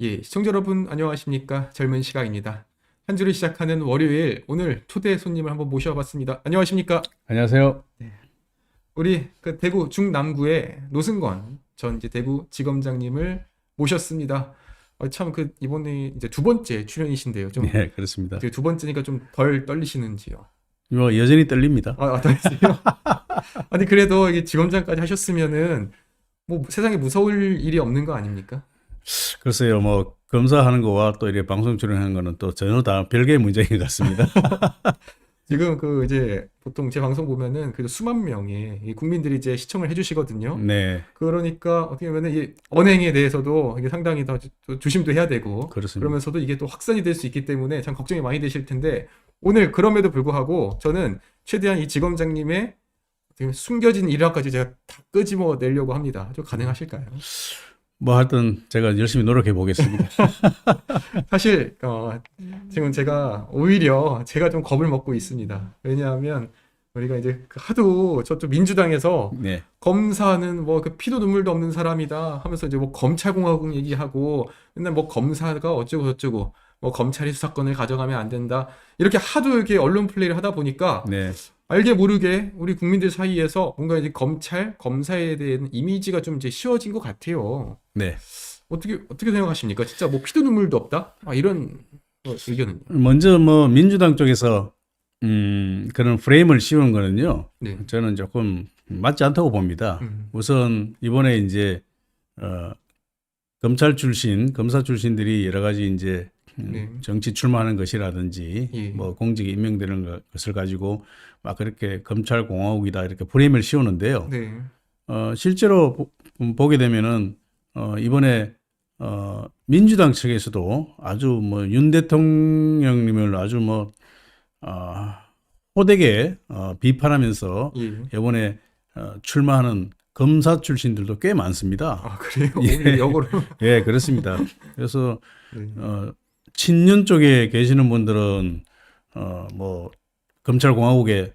예, 시청자 여러분 안녕하십니까? 젊은 시각입니다. 한 주를 시작하는 월요일 오늘 초대 손님을 한번 모셔봤습니다. 안녕하십니까? 안녕하세요. 우리 그 대구 중남구의 노승건 전 이제 대구지검장님을 모셨습니다. 참 그 이번에 이제 두 번째 출연이신데요. 좀 네, 그렇습니다. 두 번째니까 좀 덜 떨리시는지요? 뭐 여전히 떨립니다. 떨리세요? 아니 그래도 이게 지검장까지 하셨으면은 뭐 세상에 무서울 일이 없는 거 아닙니까? 글쎄요, 뭐 검사하는 거와 또 이렇게 방송 출연하는 거는 또 전혀 다 별개의 문제인 것 같습니다. 지금 그 이제 보통 제 방송 보면은 그래도 수만 명의 이 국민들이 이제 시청을 해주시거든요. 네, 그러니까 어떻게 보면은 이 언행에 대해서도 이게 상당히 더 조심도 해야 되고 그렇습니다. 그러면서도 이게 또 확산이 될 수 있기 때문에 참 걱정이 많이 되실 텐데 오늘 그럼에도 불구하고 저는 최대한 이 지검장님의 어떻게 보면 숨겨진 일화까지 제가 다 끄집어 내려고 합니다. 좀 가능하실까요? 뭐 하여튼 제가 열심히 노력해 보겠습니다. 사실 지금 제가 오히려 제가 좀 겁을 먹고 있습니다. 왜냐하면 우리가 이제 그 하도 저쪽 민주당에서 네, 검사는 뭐 그 피도 눈물도 없는 사람이다 하면서 이제 뭐 검찰공화국 얘기하고 맨날 뭐 검사가 어쩌고 저쩌고 뭐 검찰이 수사권을 가져가면 안 된다 이렇게 하도 이렇게 언론 플레이를 하다 보니까 네. 알게 모르게 우리 국민들 사이에서 뭔가 이제 검찰 검사에 대한 이미지가 좀 이제 쉬워진 것 같아요. 네. 어떻게 생각하십니까? 진짜 뭐 피도 눈물도 없다? 이런 의견은요? 먼저 뭐 민주당 쪽에서 그런 프레임을 씌운 거는요. 네. 저는 조금 맞지 않다고 봅니다. 음, 우선 이번에 이제 검찰 출신, 검사 출신들이 여러 가지 이제 네. 정치 출마하는 것이라든지 예. 뭐 공직에 임명되는 것을 가지고 막 그렇게 검찰 공화국이다 이렇게 프레임을 씌우는데요. 네. 실제로 보게 되면은 이번에 민주당 측에서도 아주 뭐 윤 대통령님을 아주 뭐 호되게 비판하면서 예. 이번에 출마하는 검사 출신들도 꽤 많습니다. 그래요? 예. 오히려 역으로. 예, 그렇습니다. 그래서 네. 친윤 쪽에 계시는 분들은 뭐 검찰공화국에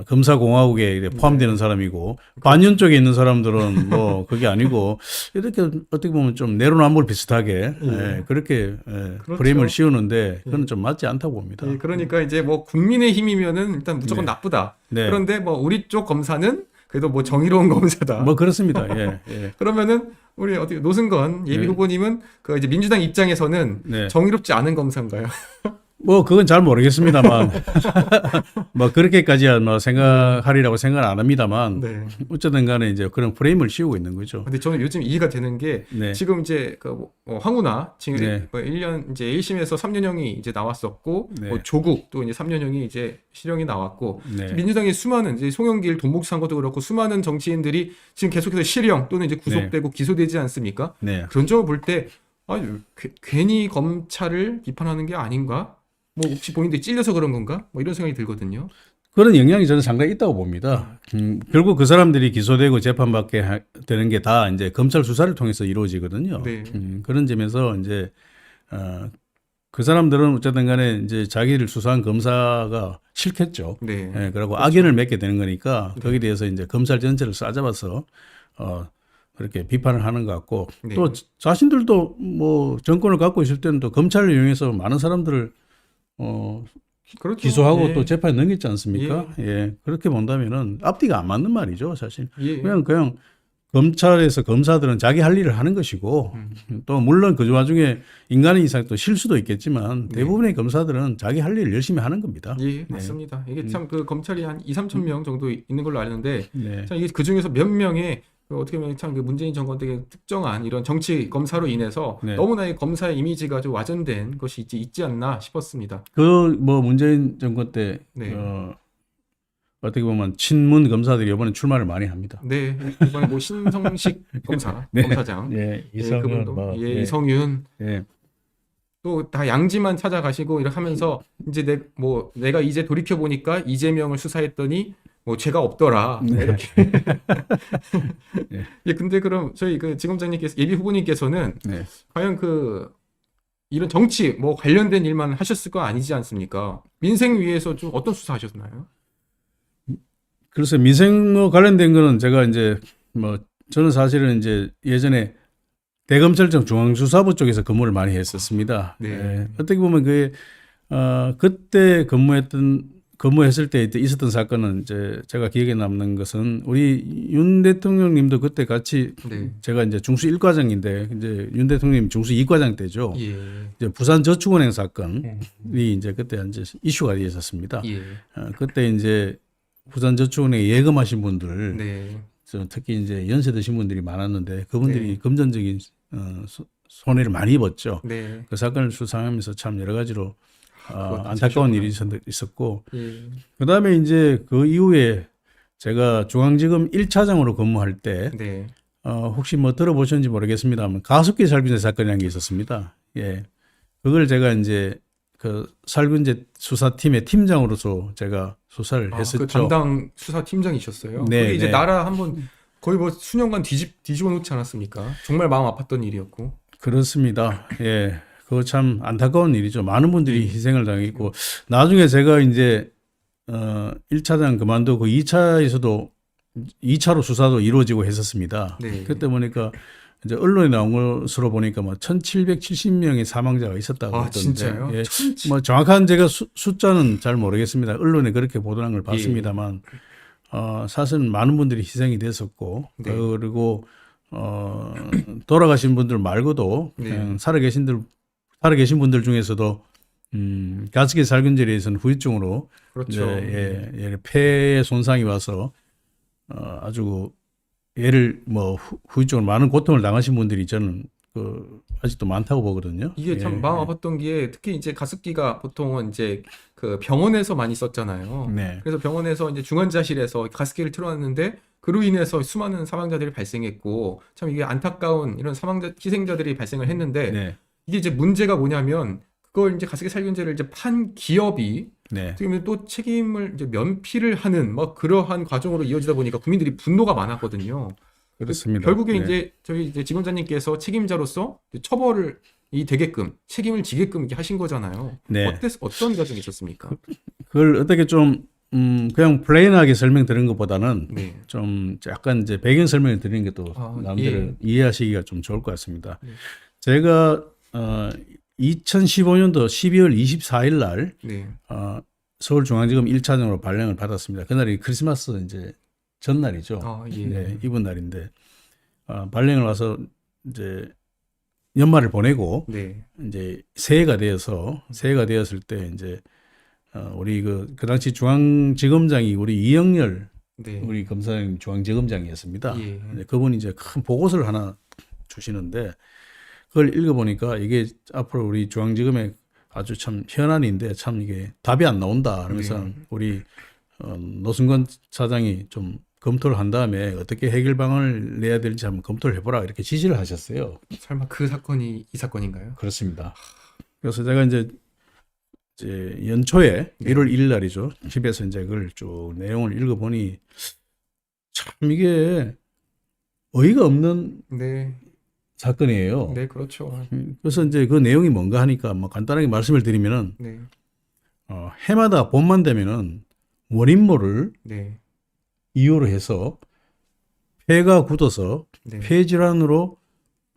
검사공화국에 이제 포함되는 사람이고 반윤 쪽에 있는 사람들은 뭐 그게 아니고 이렇게 어떻게 보면 좀 내로남불 비슷하게 예, 그렇게 그렇죠. 프레임을 씌우는데 그건 좀 맞지 않다고 봅니다. 예, 그러니까 이제 뭐 국민의힘이면은 일단 무조건 네. 나쁘다. 네. 그런데 뭐 우리 쪽 검사는 그래도 뭐 정의로운 검사다. 뭐 그렇습니다. 예, 예. 그러면은 우리 어떻게 노승건 예비 네. 후보님은 그 이제 민주당 입장에서는 네. 정의롭지 않은 검사인가요? 뭐 그건 잘 모르겠습니다만 뭐 그렇게까지야 뭐 생각하리라고 생각 안 합니다만 네. 어쨌든 간에 이제 그런 프레임을 씌우고 있는 거죠. 근데 저는 요즘 이해가 되는 게 네. 지금 이제 그 황운하 지금 네. 뭐 1년 이제 1심에서 3년형이 이제 나왔었고 네. 뭐 조국 또 이제 3년형이 이제 실형이 나왔고 네. 민주당의 수많은 이제 송영길 돈목산 것도 그렇고 수많은 정치인들이 지금 계속해서 실형 또는 이제 구속되고 기소되지 않습니까? 네. 그런 점을 볼 때 괜히 검찰을 비판하는 게 아닌가? 뭐 혹시 본인들이 찔려서 그런 건가? 뭐 이런 생각이 들거든요. 그런 영향이 저는 상당히 있다고 봅니다. 결국 그 사람들이 기소되고 재판받게 되는 게 다 이제 검찰 수사를 통해서 이루어지거든요. 네. 그런 점에서 이제 그 사람들은 어쨌든 간에 이제 자기를 수사한 검사가 싫겠죠. 네. 예, 그리고 그렇죠. 악연을 맺게 되는 거니까 네. 거기에 대해서 이제 검찰 전체를 싸잡아서 그렇게 비판을 하는 것 같고 네. 또 자신들도 뭐 정권을 갖고 있을 때는 또 검찰을 이용해서 많은 사람들을 그렇죠. 기소하고 예. 또 재판에 넘겼지 않습니까? 예. 그렇게 본다면은 앞뒤가 안 맞는 말이죠, 사실. 예. 그냥 검찰에서 검사들은 자기 할 일을 하는 것이고 또 물론 그 와중에 인간의 이상 또 실수도 있겠지만 대부분의 검사들은 자기 할 일을 열심히 하는 겁니다. 예, 맞습니다. 이게 참 그 검찰이 한 2, 3천 명 정도 있는 걸로 아는데 네. 참 이게 그 중에서 몇 명의 그 어떻게 보면 참 그 문재인 정권 되게 특정한 이런 정치 검사로 인해서 네. 너무나 이 검사의 이미지가 좀 와전된 것이 있지 않나 싶었습니다. 그 뭐 문재인 정권 때 네. 어떻게 보면 친문 검사들이 이번에 출마를 많이 합니다. 네, 이번에 뭐 신성식 검사, 네. 검사장, 예, 예, 이성은 그분도, 뭐, 예, 예, 이성윤, 예, 또 다 양지만 찾아가시고 이렇게 하면서 이제 내가 이제 돌이켜 보니까 이재명을 수사했더니 뭐 죄가 없더라 뭐 네. 이렇게. 예. 예, 근데 그럼 저희 그 지검장님께서 예비 후보님께서는 네. 과연 그 이런 정치 뭐 관련된 일만 하셨을 거 아니지 않습니까? 민생 위해서 좀 어떤 수사 하셨나요? 그래서 민생 뭐 관련된 거는 제가 이제 뭐 저는 사실은 이제 예전에 대검찰청 중앙수사부 쪽에서 근무를 많이 했었습니다. 네. 예, 어떻게 보면 그때 근무했을 때 있었던 사건은 이제 제가 기억에 남는 것은 우리 윤 대통령님도 그때 같이 네. 제가 이제 중수 1과장인데 이제 윤 대통령님 중수 2과장 때죠. 예. 이제 부산저축은행 사건이 네. 이제 그때 이제 이슈가 되었었습니다. 예. 그때 이제 부산저축은행에 예금하신 분들 네. 특히 이제 연세 드신 분들이 많았는데 그분들이 네. 금전적인 손해를 많이 입었죠. 네. 그 사건을 수상하면서 참 여러 가지로 그것도 안타까운 사실구나. 일이 있었고 예. 그다음에 이제 그 이후에 제가 중앙지검 1차장으로 근무할 때 네. 혹시 뭐 들어보셨는지 모르겠습니다만 가습기 살균제 사건이라는 게 있었습니다. 예. 그걸 제가 이제 그 살균제 수사팀의 팀장으로서 제가 수사를 그 했었죠. 담당 수사팀장이셨어요. 네, 그게 이제 네. 나라 한번 거의 뭐 수년간 뒤집어 놓지 않았습니까? 정말 마음 아팠던 일이었고. 그렇습니다. 예. 그거 참 안타까운 일이죠. 많은 분들이 희생을 당했고, 나중에 제가 이제, 1차장 그만두고 2차에서도, 2차로 수사도 이루어지고 했었습니다. 네. 그때 보니까, 이제 언론에 나온 것으로 보니까 뭐 1770명의 사망자가 있었다고 아, 했던데. 진짜요? 예. 뭐 정확한 제가 숫자는 잘 모르겠습니다. 언론에 그렇게 보도한 걸 예. 봤습니다만, 사실은 많은 분들이 희생이 됐었고, 네. 그리고, 돌아가신 분들 말고도, 네. 그냥 살아계신 분들 중에서도 가습기 살균제에 대해서는 후유증으로 이제 그렇죠. 폐에 손상이 와서 아주 얘를 뭐 후유증으로 많은 고통을 당하신 분들이 저는 아직도 많다고 보거든요. 이게 참 마음 아팠던 게 특히 이제 가습기가 보통은 이제 그 병원에서 많이 썼잖아요. 네. 그래서 병원에서 이제 중환자실에서 가습기를 틀어놨는데 그로 인해서 수많은 사망자들이 발생했고 참 이게 안타까운 이런 희생자들이 발생을 했는데 네. 이게 이제 문제가 뭐냐면 그걸 이제 가습기 살균제를 이제 판 기업이 네. 어떻게 보면 또 책임을 이제 면피를 하는 뭐 그러한 과정으로 이어지다 보니까 국민들이 분노가 많았거든요. 그렇습니다. 결국에 네. 이제 저희 이제 지검장님께서 책임자로서 이제 처벌을 되게끔 책임을 지게끔 이렇게 하신 거잖아요. 네. 어떤 과정이 있었습니까? 그걸 어떻게 좀 그냥 플레인하게 설명드리는 것보다는 네. 좀 약간 이제 배경 설명을 드리는 게 또 남들을 예. 이해하시기가 좀 좋을 것 같습니다. 네. 제가 2015년도 12월 24일 날 네. 서울중앙지검 1차장으로 발령을 받았습니다. 그날이 크리스마스 이제 전날이죠. 예. 네, 이번 날인데 발령을 와서 이제 연말을 보내고 네. 이제 새해가 되었을 때 이제 우리 그 당시 중앙지검장이 우리 이영렬 네. 우리 검사장 중앙지검장이었습니다. 예. 그분이 이제 큰 보고서를 하나 주시는데 그걸 읽어보니까 이게 앞으로 우리 중앙지검의 아주 참 현안인데 참 이게 답이 안 나온다. 그러면서 네. 우리 노승건 차장이 좀 검토를 한 다음에 어떻게 해결 방안을 내야 될지 한번 검토를 해보라 이렇게 지시를 하셨어요. 설마 그 사건이 이 사건인가요? 그렇습니다. 그래서 제가 이제 연초에 네. 1월 1일 날이죠. 집에서 이제 그걸 쭉 내용을 읽어보니 참 이게 어이가 없는 네. 사건이에요. 네, 그렇죠. 그래서 이제 그 내용이 뭔가 하니까 뭐 간단하게 말씀을 드리면은 네. 해마다 봄만 되면은 원인모를 네. 이유로 해서 폐가 굳어서 네. 폐 질환으로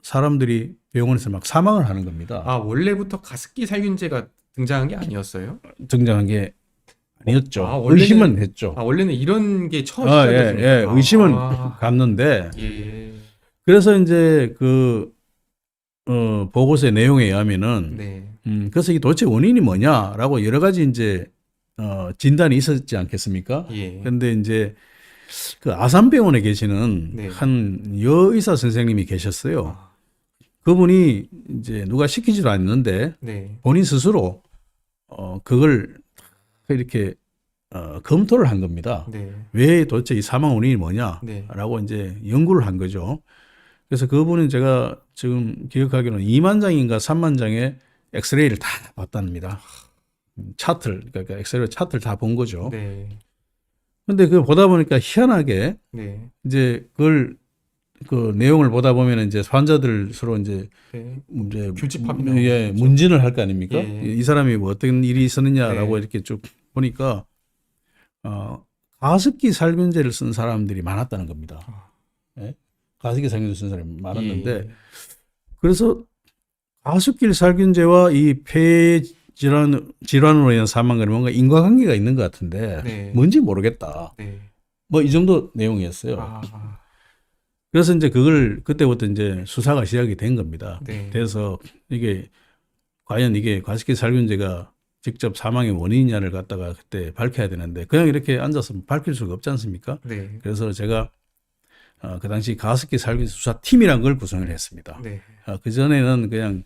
사람들이 병원에서 막 사망을 하는 겁니다. 원래부터 가습기 살균제가 등장한 게 아니었어요? 등장한 게 아니었죠. 원래는- 의심은 했죠. 원래는 이런 게 처음 예, 시작이었습니까? 예, 의심은 갔는데 예. 그래서 이제 보고서의 내용에 의하면은 네. 그래서 이게 도대체 원인이 뭐냐라고 여러 가지 이제 진단이 있었지 않겠습니까? 예. 근데 이제 그 아산병원에 계시는 네. 한 여의사 선생님이 계셨어요. 그분이 이제 누가 시키지도 않는데 네. 본인 스스로 그걸 이렇게 검토를 한 겁니다. 네. 왜 도대체 이 사망 원인이 뭐냐라고 네. 이제 연구를 한 거죠. 그래서 그분은 제가 지금 기억하기로는 2만 장인가 3만 장의 엑스레이를 다 봤답니다. 그러니까 엑스레이 차트를 다 본 거죠. 네. 근데 그걸 보다 보니까 희한하게 네. 이제 그 내용을 보다 보면 이제 환자들 서로 이제 네. 교집합이 나오죠. 문진을 할 거 아닙니까? 예. 이 사람이 뭐 어떤 일이 있었느냐라고 네. 이렇게 쭉 보니까 가습기 살균제를 쓴 사람들이 많았다는 겁니다. 예? 가습기 살균제 쓴 사람이 많았는데 그래서 가습길 살균제와 이 폐 질환으로 인한 사망과는 뭔가 인과관계가 있는 것 같은데 네. 뭔지 모르겠다. 네. 뭐 이 정도 내용이었어요. 아, 그래서 이제 그걸 그때부터 이제 수사가 시작이 된 겁니다. 네. 그래서 이게 과연 이게 가습기 살균제가 직접 사망의 원인이냐를 갖다가 그때 밝혀야 되는데 그냥 이렇게 앉아서 밝힐 수가 없지 않습니까? 네. 그래서 제가 그 당시 가습기 살균 수사팀이란 걸 구성을 했습니다. 네. 그 전에는 그냥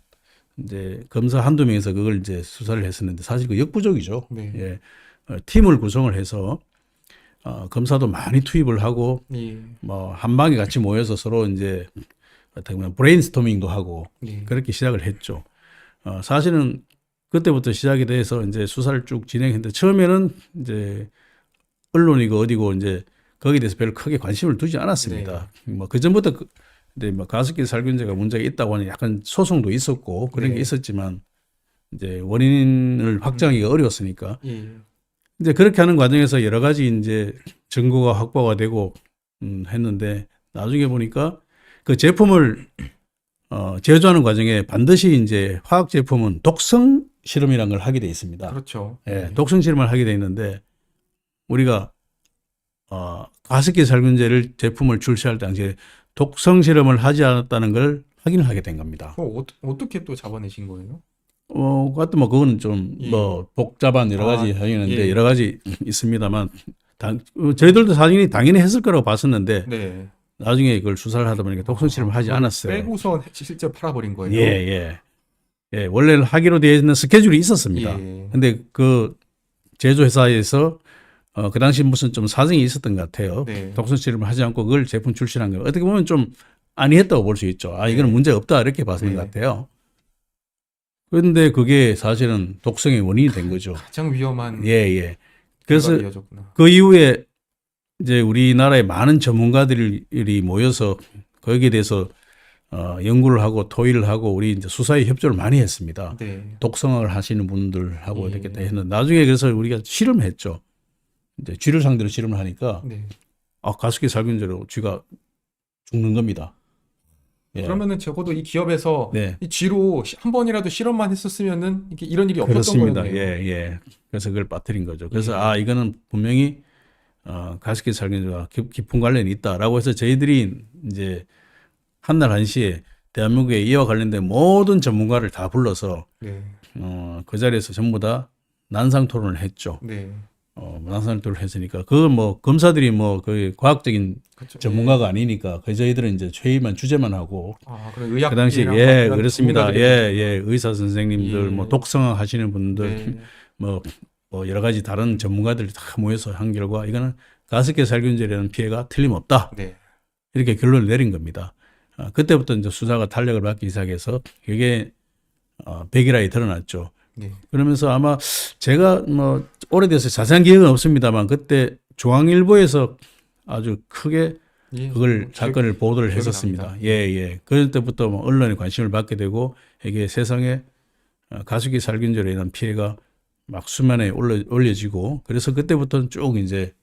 이제 검사 한두 명에서 그걸 이제 수사를 했었는데 사실 그 역부족이죠. 네. 예. 팀을 구성을 해서 검사도 많이 투입을 하고 예. 뭐 한 방에 같이 모여서 서로 이제 어떻게 보면 브레인스토밍도 하고 네. 그렇게 시작을 했죠. 사실은 그때부터 시작이 돼서 이제 수사를 쭉 진행했는데 처음에는 이제 언론이고 어디고 이제 거기에 대해서 별로 크게 관심을 두지 않았습니다. 뭐 그 전부터 근데 뭐 가습기 살균제가 문제가 있다고 하는 약간 소송도 있었고 그런 네. 게 있었지만 이제 원인을 확정하기가 어려웠으니까 예. 이제 그렇게 하는 과정에서 여러 가지 이제 증거가 확보가 되고 했는데 나중에 보니까 그 제품을 제조하는 과정에 반드시 이제 화학 제품은 독성 실험이라는 걸 하게 돼 있습니다. 그렇죠. 예, 네. 독성 실험을 하게 돼 있는데 우리가 가습기 살균제를 제품을 출시할 당시에 독성 실험을 하지 않았다는 걸 확인을 하게 된 겁니다. 어떻게 또 잡아내신 거예요? 그것도 뭐 그거는 좀 예. 뭐 복잡한 여러 가지 사유인데 예. 여러 가지 있습니다만 저희들도 당연히 했을 거라고 봤었는데 네. 나중에 그걸 수사를 하다 보니까 독성 실험을 하지 않았어요. 빼고서 실제 팔아버린 거예요. 예. 원래는 하기로 되어 있는 스케줄이 있었습니다. 예. 근데 그 제조회사에서 그 당시 무슨 좀 사정이 있었던 것 같아요. 네. 독성 실험을 하지 않고 그걸 제품 출시한 거예요. 어떻게 보면 좀 아니했다고 볼 수 있죠. 이거는 문제 없다 이렇게 봤는 것 같아요. 그런데 그게 사실은 독성의 원인이 된 거죠. 가장 위험한 예. 그래서 결과를 이어졌구나. 그 이후에 이제 우리나라의 많은 전문가들이 모여서 거기에 대해서 연구를 하고 토의를 하고 우리 이제 수사에 협조를 많이 했습니다. 네. 독성을 하시는 분들하고 예. 이렇게 다 했는데 나중에 그래서 우리가 실험했죠. 이제 쥐를 상대로 실험을 하니까 네. 가습기 살균제로 쥐가 죽는 겁니다. 예. 그러면은 적어도 이 기업에서 네. 이 쥐로 한 번이라도 실험만 했었으면은 이런 일이 없었던 그렇습니다. 거예요. 예. 그래서 그걸 빠뜨린 거죠. 그래서 예. 이거는 분명히 가습기 살균제와 깊은 관련이 있다라고 해서 저희들이 이제 한날 한시에 대한민국의 이와 관련된 모든 전문가를 다 불러서 네. 그 자리에서 전부 다 난상 토론을 했죠. 네. 난상 토론을 했으니까 그건 뭐 검사들이 뭐 그 과학적인 그렇죠. 전문가가 아니니까 그 저희들은 이제 최의만 주제만 하고 그럼 의학 그 당시 그렇습니다. 의사 선생님들 예. 뭐 독성학 하시는 분들 네. 뭐 여러 가지 다른 전문가들이 다 모여서 한 결과 이거는 가습기 살균제라는 피해가 틀림없다. 네. 이렇게 결론을 내린 겁니다. 그때부터 이제 수사가 탄력을 받기 시작해서 그게 백일하에 드러났죠. 네. 그러면서 아마 제가 뭐 오래돼서 자세한 기억은 없습니다만 그때 중앙일보에서 아주 크게 예. 그걸 사건을 보도를 기억이 했었습니다. 납니다. 예. 그때부터 뭐 언론에 관심을 받게 되고 이게 세상에 가습기 살균제로 인한 피해가 막 수면에 올려지고 그래서 그때부터는 쭉 이제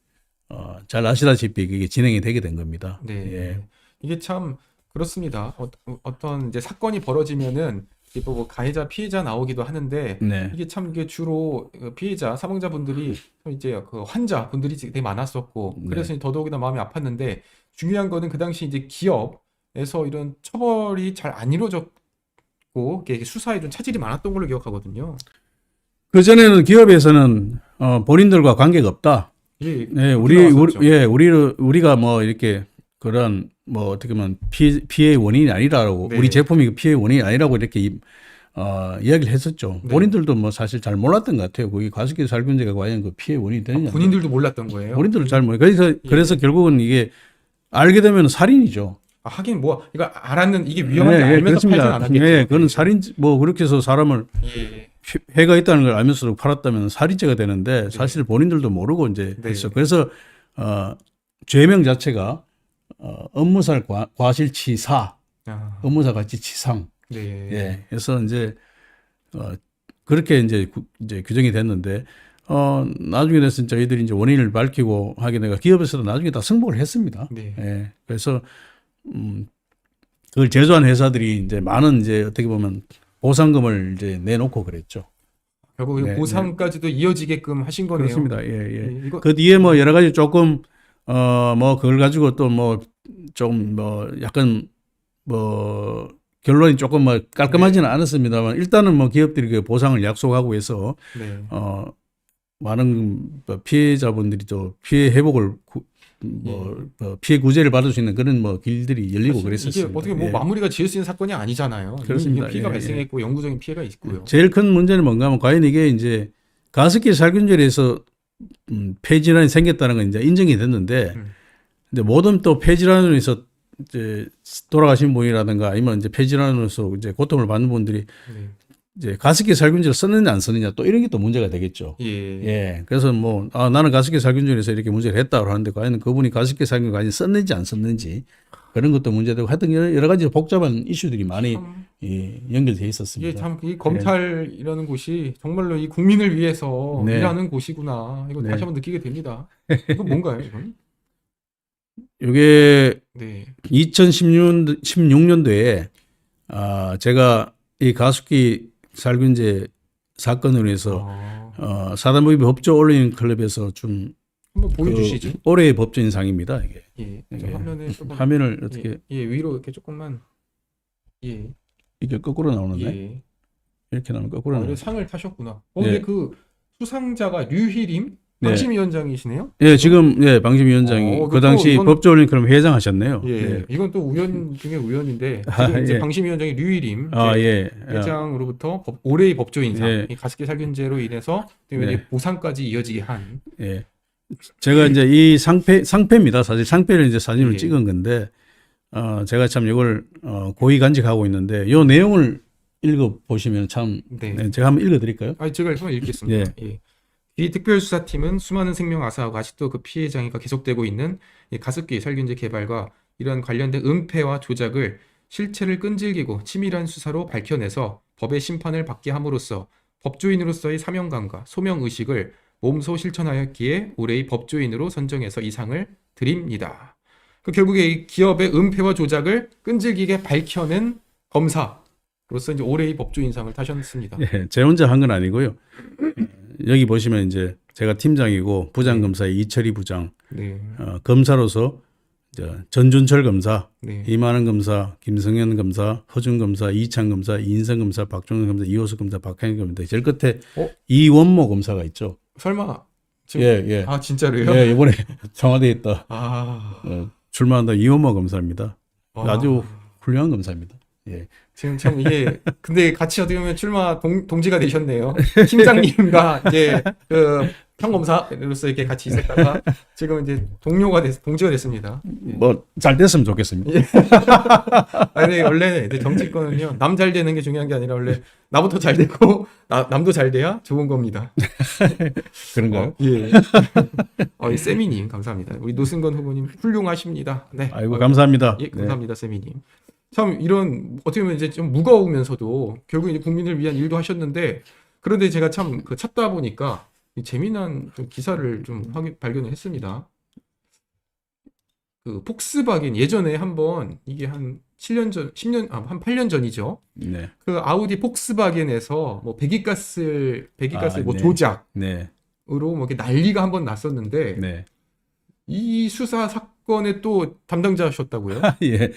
잘 아시다시피 이게 진행이 되게 된 겁니다. 네. 예. 이게 참 그렇습니다. 어떤 이제 사건이 벌어지면은 이게 뭐 가해자 피해자 나오기도 하는데 네. 이게 주로 피해자 사망자분들이 이제 그 환자분들이 되게 많았었고 네. 그래서 더더욱이나 마음이 아팠는데 중요한 거는 그 당시 이제 기업에서 이런 처벌이 잘 안 이루어졌고 이게 수사에 좀 차질이 많았던 걸로 기억하거든요. 그 전에는 기업에서는 본인들과 관계가 없다. 예. 네, 나왔었죠. 우리가 뭐 이렇게 그런 뭐 어떻게 보면 피해의 원인이 아니라고 네. 우리 제품이 피해의 원인이 아니라고 이렇게 이야기를 했었죠. 네. 본인들도 뭐 사실 잘 몰랐던 것 같아요. 거기 가습기 살균제가 과연 그 피해의 원인이 되느냐. 본인들도 몰랐던 거예요. 본인들도 잘 모르. 그래서 결국은 이게 알게 되면 살인이죠. 하긴 뭐 이거 알았는 이게 위험한지 알면서 그렇습니다. 팔진 않았겠죠. 예, 그건 살인 뭐 그렇게 해서 사람을 예. 해가 있다는 걸 알면서도 팔았다면 살인죄가 되는데 사실 본인들도 모르고 이제 네. 했어. 그래서 죄명 자체가 업무상 과실치사, 업무상 과실치상. 네. 예. 그래서 이제 그렇게 이제 규정이 됐는데 나중에 돼서 저희들이 이제 원인을 밝히고 하게 되니까 기업에서도 나중에 다 승복을 했습니다. 네. 예. 그래서 그걸 제조한 회사들이 이제 많은 이제 어떻게 보면 보상금을 이제 내놓고 그랬죠. 결국 네, 보상까지도 이어지게끔 하신 거네요. 그렇습니다. 예, 예. 예, 이거 그 뒤에 뭐 여러 가지 조금 뭐 그걸 가지고 또 뭐 좀 뭐 약간 뭐 결론이 조금 뭐 깔끔하지는 않았습니다만 일단은 뭐 기업들이 그 보상을 약속하고 해서 네. 많은 피해자분들이 또 피해 회복을 피해 구제를 받을 수 있는 그런 뭐 길들이 열리고 사실 그랬었습니다. 이게 어떻게 뭐 예. 마무리가 지을 수 있는 사건이 아니잖아요. 이미 그렇습니다. 피해가 예, 발생했고 영구적인 피해가 있고요. 제일 큰 문제는 뭔가 하면 과연 이게 이제 가습기 살균제에서 폐질환이 생겼다는 건 이제 인정이 됐는데 근데 모든 또 폐질환으로 해서 이제 돌아가신 분이라든가 아니면 이제 폐질환으로서 이제 고통을 받는 분들이 네. 이제 가습기 살균제를 썼느냐 안 썼느냐 또 이런 게 또 문제가 되겠죠. 예. 예. 그래서 뭐 나는 가습기 살균제에서 이렇게 문제를 했다고 하는데 과연 그분이 가습기 살균제 과연 썼는지 안 썼는지 그런 것도 문제되고 하여튼 여러 가지 복잡한 이슈들이 많이 연결돼 있었습니다. 이게 참 이 검찰이라는 곳이 정말로 이 국민을 위해서 네. 일하는 곳이구나. 이거 네. 다시 한번 느끼게 됩니다. 이거 뭔가요, 이건? 이게 네. 2016년도에 제가 이 가습기 살균제 사건으로 해서 사단법인 법조 온라인 클럽에서 좀 한번 보여주시죠. 올해의 법조인상입니다. 이게 예. 저 화면에 조금 화면을 어떻게 위로 이렇게 조금만 이게 거꾸로 나오는데 예. 이렇게 나오면 거꾸로 나오는. 상을 타셨구나. 네. 근데 그 수상자가 류희림 네. 방심위원장이시네요. 예, 지금 방심위원장이 그 당시 이건- 법조 온라인 클럽 회장하셨네요. 예. 네. 이건 또 우연 중에 우연인데 아, 지금 이제 예. 방심위원장이 류희림 예. 회장으로부터 올해의 법조인상, 예. 이 가습기 살균제로 인해서 네. 이제 보상까지 이어지게 한. 예. 제가 이제 이 상패입니다. 사실 상패를 이제 사진으로 예. 찍은 건데, 제가 참 이걸 고의 간직하고 있는데, 이 내용을 읽어보시면 참, 네. 제가 한번 읽어드릴까요? 제가 한번 읽겠습니다. 예. 이 특별수사팀은 수많은 생명 아사하고 아직도 그 피해 장애가 계속되고 있는 이 가습기 살균제 개발과 이러한 관련된 은폐와 조작을 실체를 끈질기고 치밀한 수사로 밝혀내서 법의 심판을 받게 함으로써 법조인으로서의 사명감과 소명의식을 몸소 실천하였기에 올해의 법조인으로 선정해서 이 상을 드립니다. 결국에 이 기업의 은폐와 조작을 끈질기게 밝혀낸 검사로서 이제 올해의 법조인상을 타셨습니다. 예, 제 혼자 한 건 아니고요. 여기 보시면 이제 제가 팀장이고 부장검사의 이철희 부장, 네. 검사로서 전준철 검사, 네. 이만원 검사, 김성현 검사, 허준 검사, 이창 검사, 이인성 검사, 박종현 검사, 이호수 검사, 박향희 검사, 제일 끝에 이원모 검사가 있죠. 설마 지금 예. 진짜로요? 예, 이번에 청와대에 있다 출마한다 이원모 검사입니다. 아주 훌륭한 검사입니다. 예. 지금 참 이게 근데 같이 어떻게 보면 출마 동지가 되셨네요. 팀장님과 이제 그 평검사로서 이렇게 같이 있었다가 지금 이제 동지가 됐습니다. 뭐 잘 됐으면 좋겠습니다. 근데 원래 이제 정치권은요 남 잘 되는 게 중요한 게 아니라 원래 나부터 잘 되고 남도 잘 돼야 좋은 겁니다. 그런가요? 예. 이 세미님 감사합니다. 우리 노승건 후보님 훌륭하십니다. 네. 아이고 감사합니다. 예, 감사합니다, 세미님. 참 이런 어떻게 보면 이제 좀 무거우면서도 결국 이제 국민을 위한 일도 하셨는데 그런데 제가 참 찾다 보니까 재미난 좀 기사를 좀 발견을 했습니다. 그 폭스바겐 예전에 한번 이게 한 7년 전, 10년 한 8년 전이죠. 네. 그 아우디 폭스바겐에서 뭐 배기가스 뭐 네. 조작으로 네. 뭐 이렇게 난리가 한번 났었는데 네. 이 수사 사건의 또 담당자셨다고요? 예.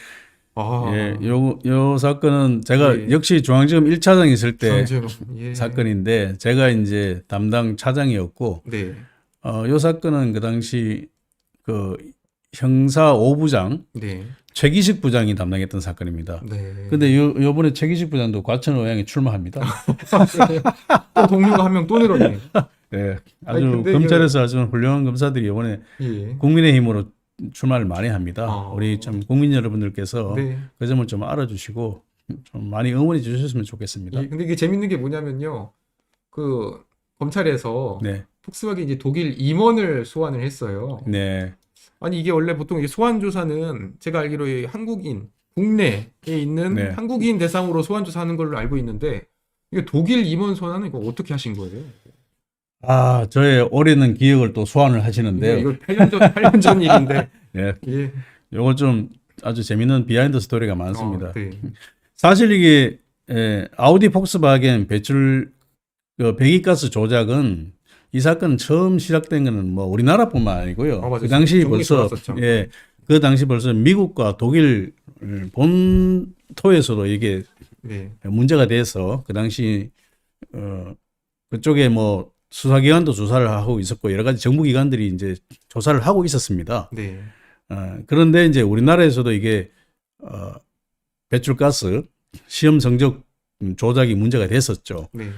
요 사건은 제가 역시 중앙지검 1차장 있을 때 사건인데 제가 이제 담당 차장이었고 네. 요 사건은 그 당시 그 형사 5부장 네. 최기식 부장이 담당했던 사건입니다. 네. 근데 요번에 최기식 부장도 과천의왕에 출마합니다. 또 동료가 한 명 또 늘었네. 네. 아주 검찰에서 아주 훌륭한 검사들이 이번에 국민의힘으로 출마를 많이 합니다. 우리 참 국민 여러분들께서 그 점을 좀 알아주시고 좀 많이 응원해 주셨으면 좋겠습니다. 근데 이게 재밌는 게 뭐냐면요. 그 검찰에서 폭스바겐 이제 독일 임원을 소환을 했어요. 네. 아니 이게 원래 보통 소환 조사는 제가 알기로 한국인 국내에 있는 한국인 대상으로 소환 조사하는 걸로 알고 있는데 이게 독일 임원 소환은 이거 어떻게 하신 거예요? 저의 오래된 기억을 또 소환을 하시는데요. 이거 8년 전 일인데. 요거 좀 아주 재밌는 비하인드 스토리가 많습니다. 네. 사실 이게 아우디 폭스바겐 배출 배기가스 조작은 이 사건은 처음 시작된 거는 뭐 우리나라뿐만 아니고요. 맞아요. 그 당시 중국에 벌써 들어왔었죠. 그 당시 벌써 미국과 독일 본토에서도 이게 네. 문제가 돼서 그 당시 그쪽에 뭐 수사기관도 조사를 하고 있었고 여러 가지 정부기관들이 이제 조사를 하고 있었습니다. 네. 그런데 이제 우리나라에서도 이게 배출가스 시험 성적 조작이 문제가 됐었죠. 네.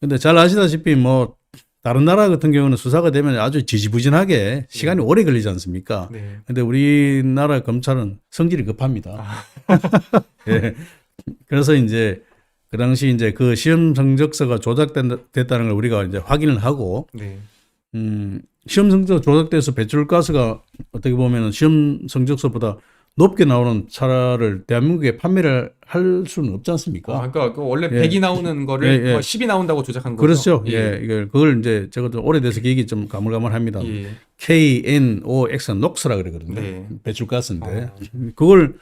근데 잘 아시다시피 뭐 다른 나라 같은 경우는 수사가 되면 아주 지지부진하게 시간이 오래 걸리지 않습니까? 네. 근데 우리나라 검찰은 성질이 급합니다. 예. 그래서 이제 그 당시 이제 그 시험 성적서가 조작됐다는 걸 우리가 이제 확인을 하고, 네. 시험 성적 조작돼서 배출가스가 어떻게 보면 시험 성적서보다 높게 나오는 차를 대한민국에 판매를 할 수는 없지 않습니까? 그러니까 그 원래 예. 100이 나오는 거를 예. 10이 나온다고 조작한 거죠. 그렇죠. 이걸 그걸 이제 저것도 오래돼서 기억이 좀 가물가물합니다. 예. KNOX NOx라 그러거든요. 네. 배출가스인데 그걸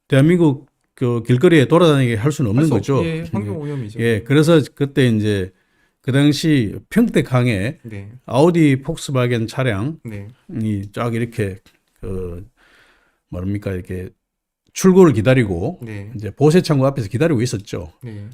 대한민국 그 길거리에 돌아다니게 할 수는 없는 거죠. 예, 환경 오염이죠. 예, 그래서 그때 이제 그 당시 평택항에 네. 아우디 폭스바겐 차량이 네. 쫙 이렇게 그 뭐랍니까 이렇게 출고를 기다리고 네. 이제 보세 창고 앞에서 기다리고 있었죠. 네.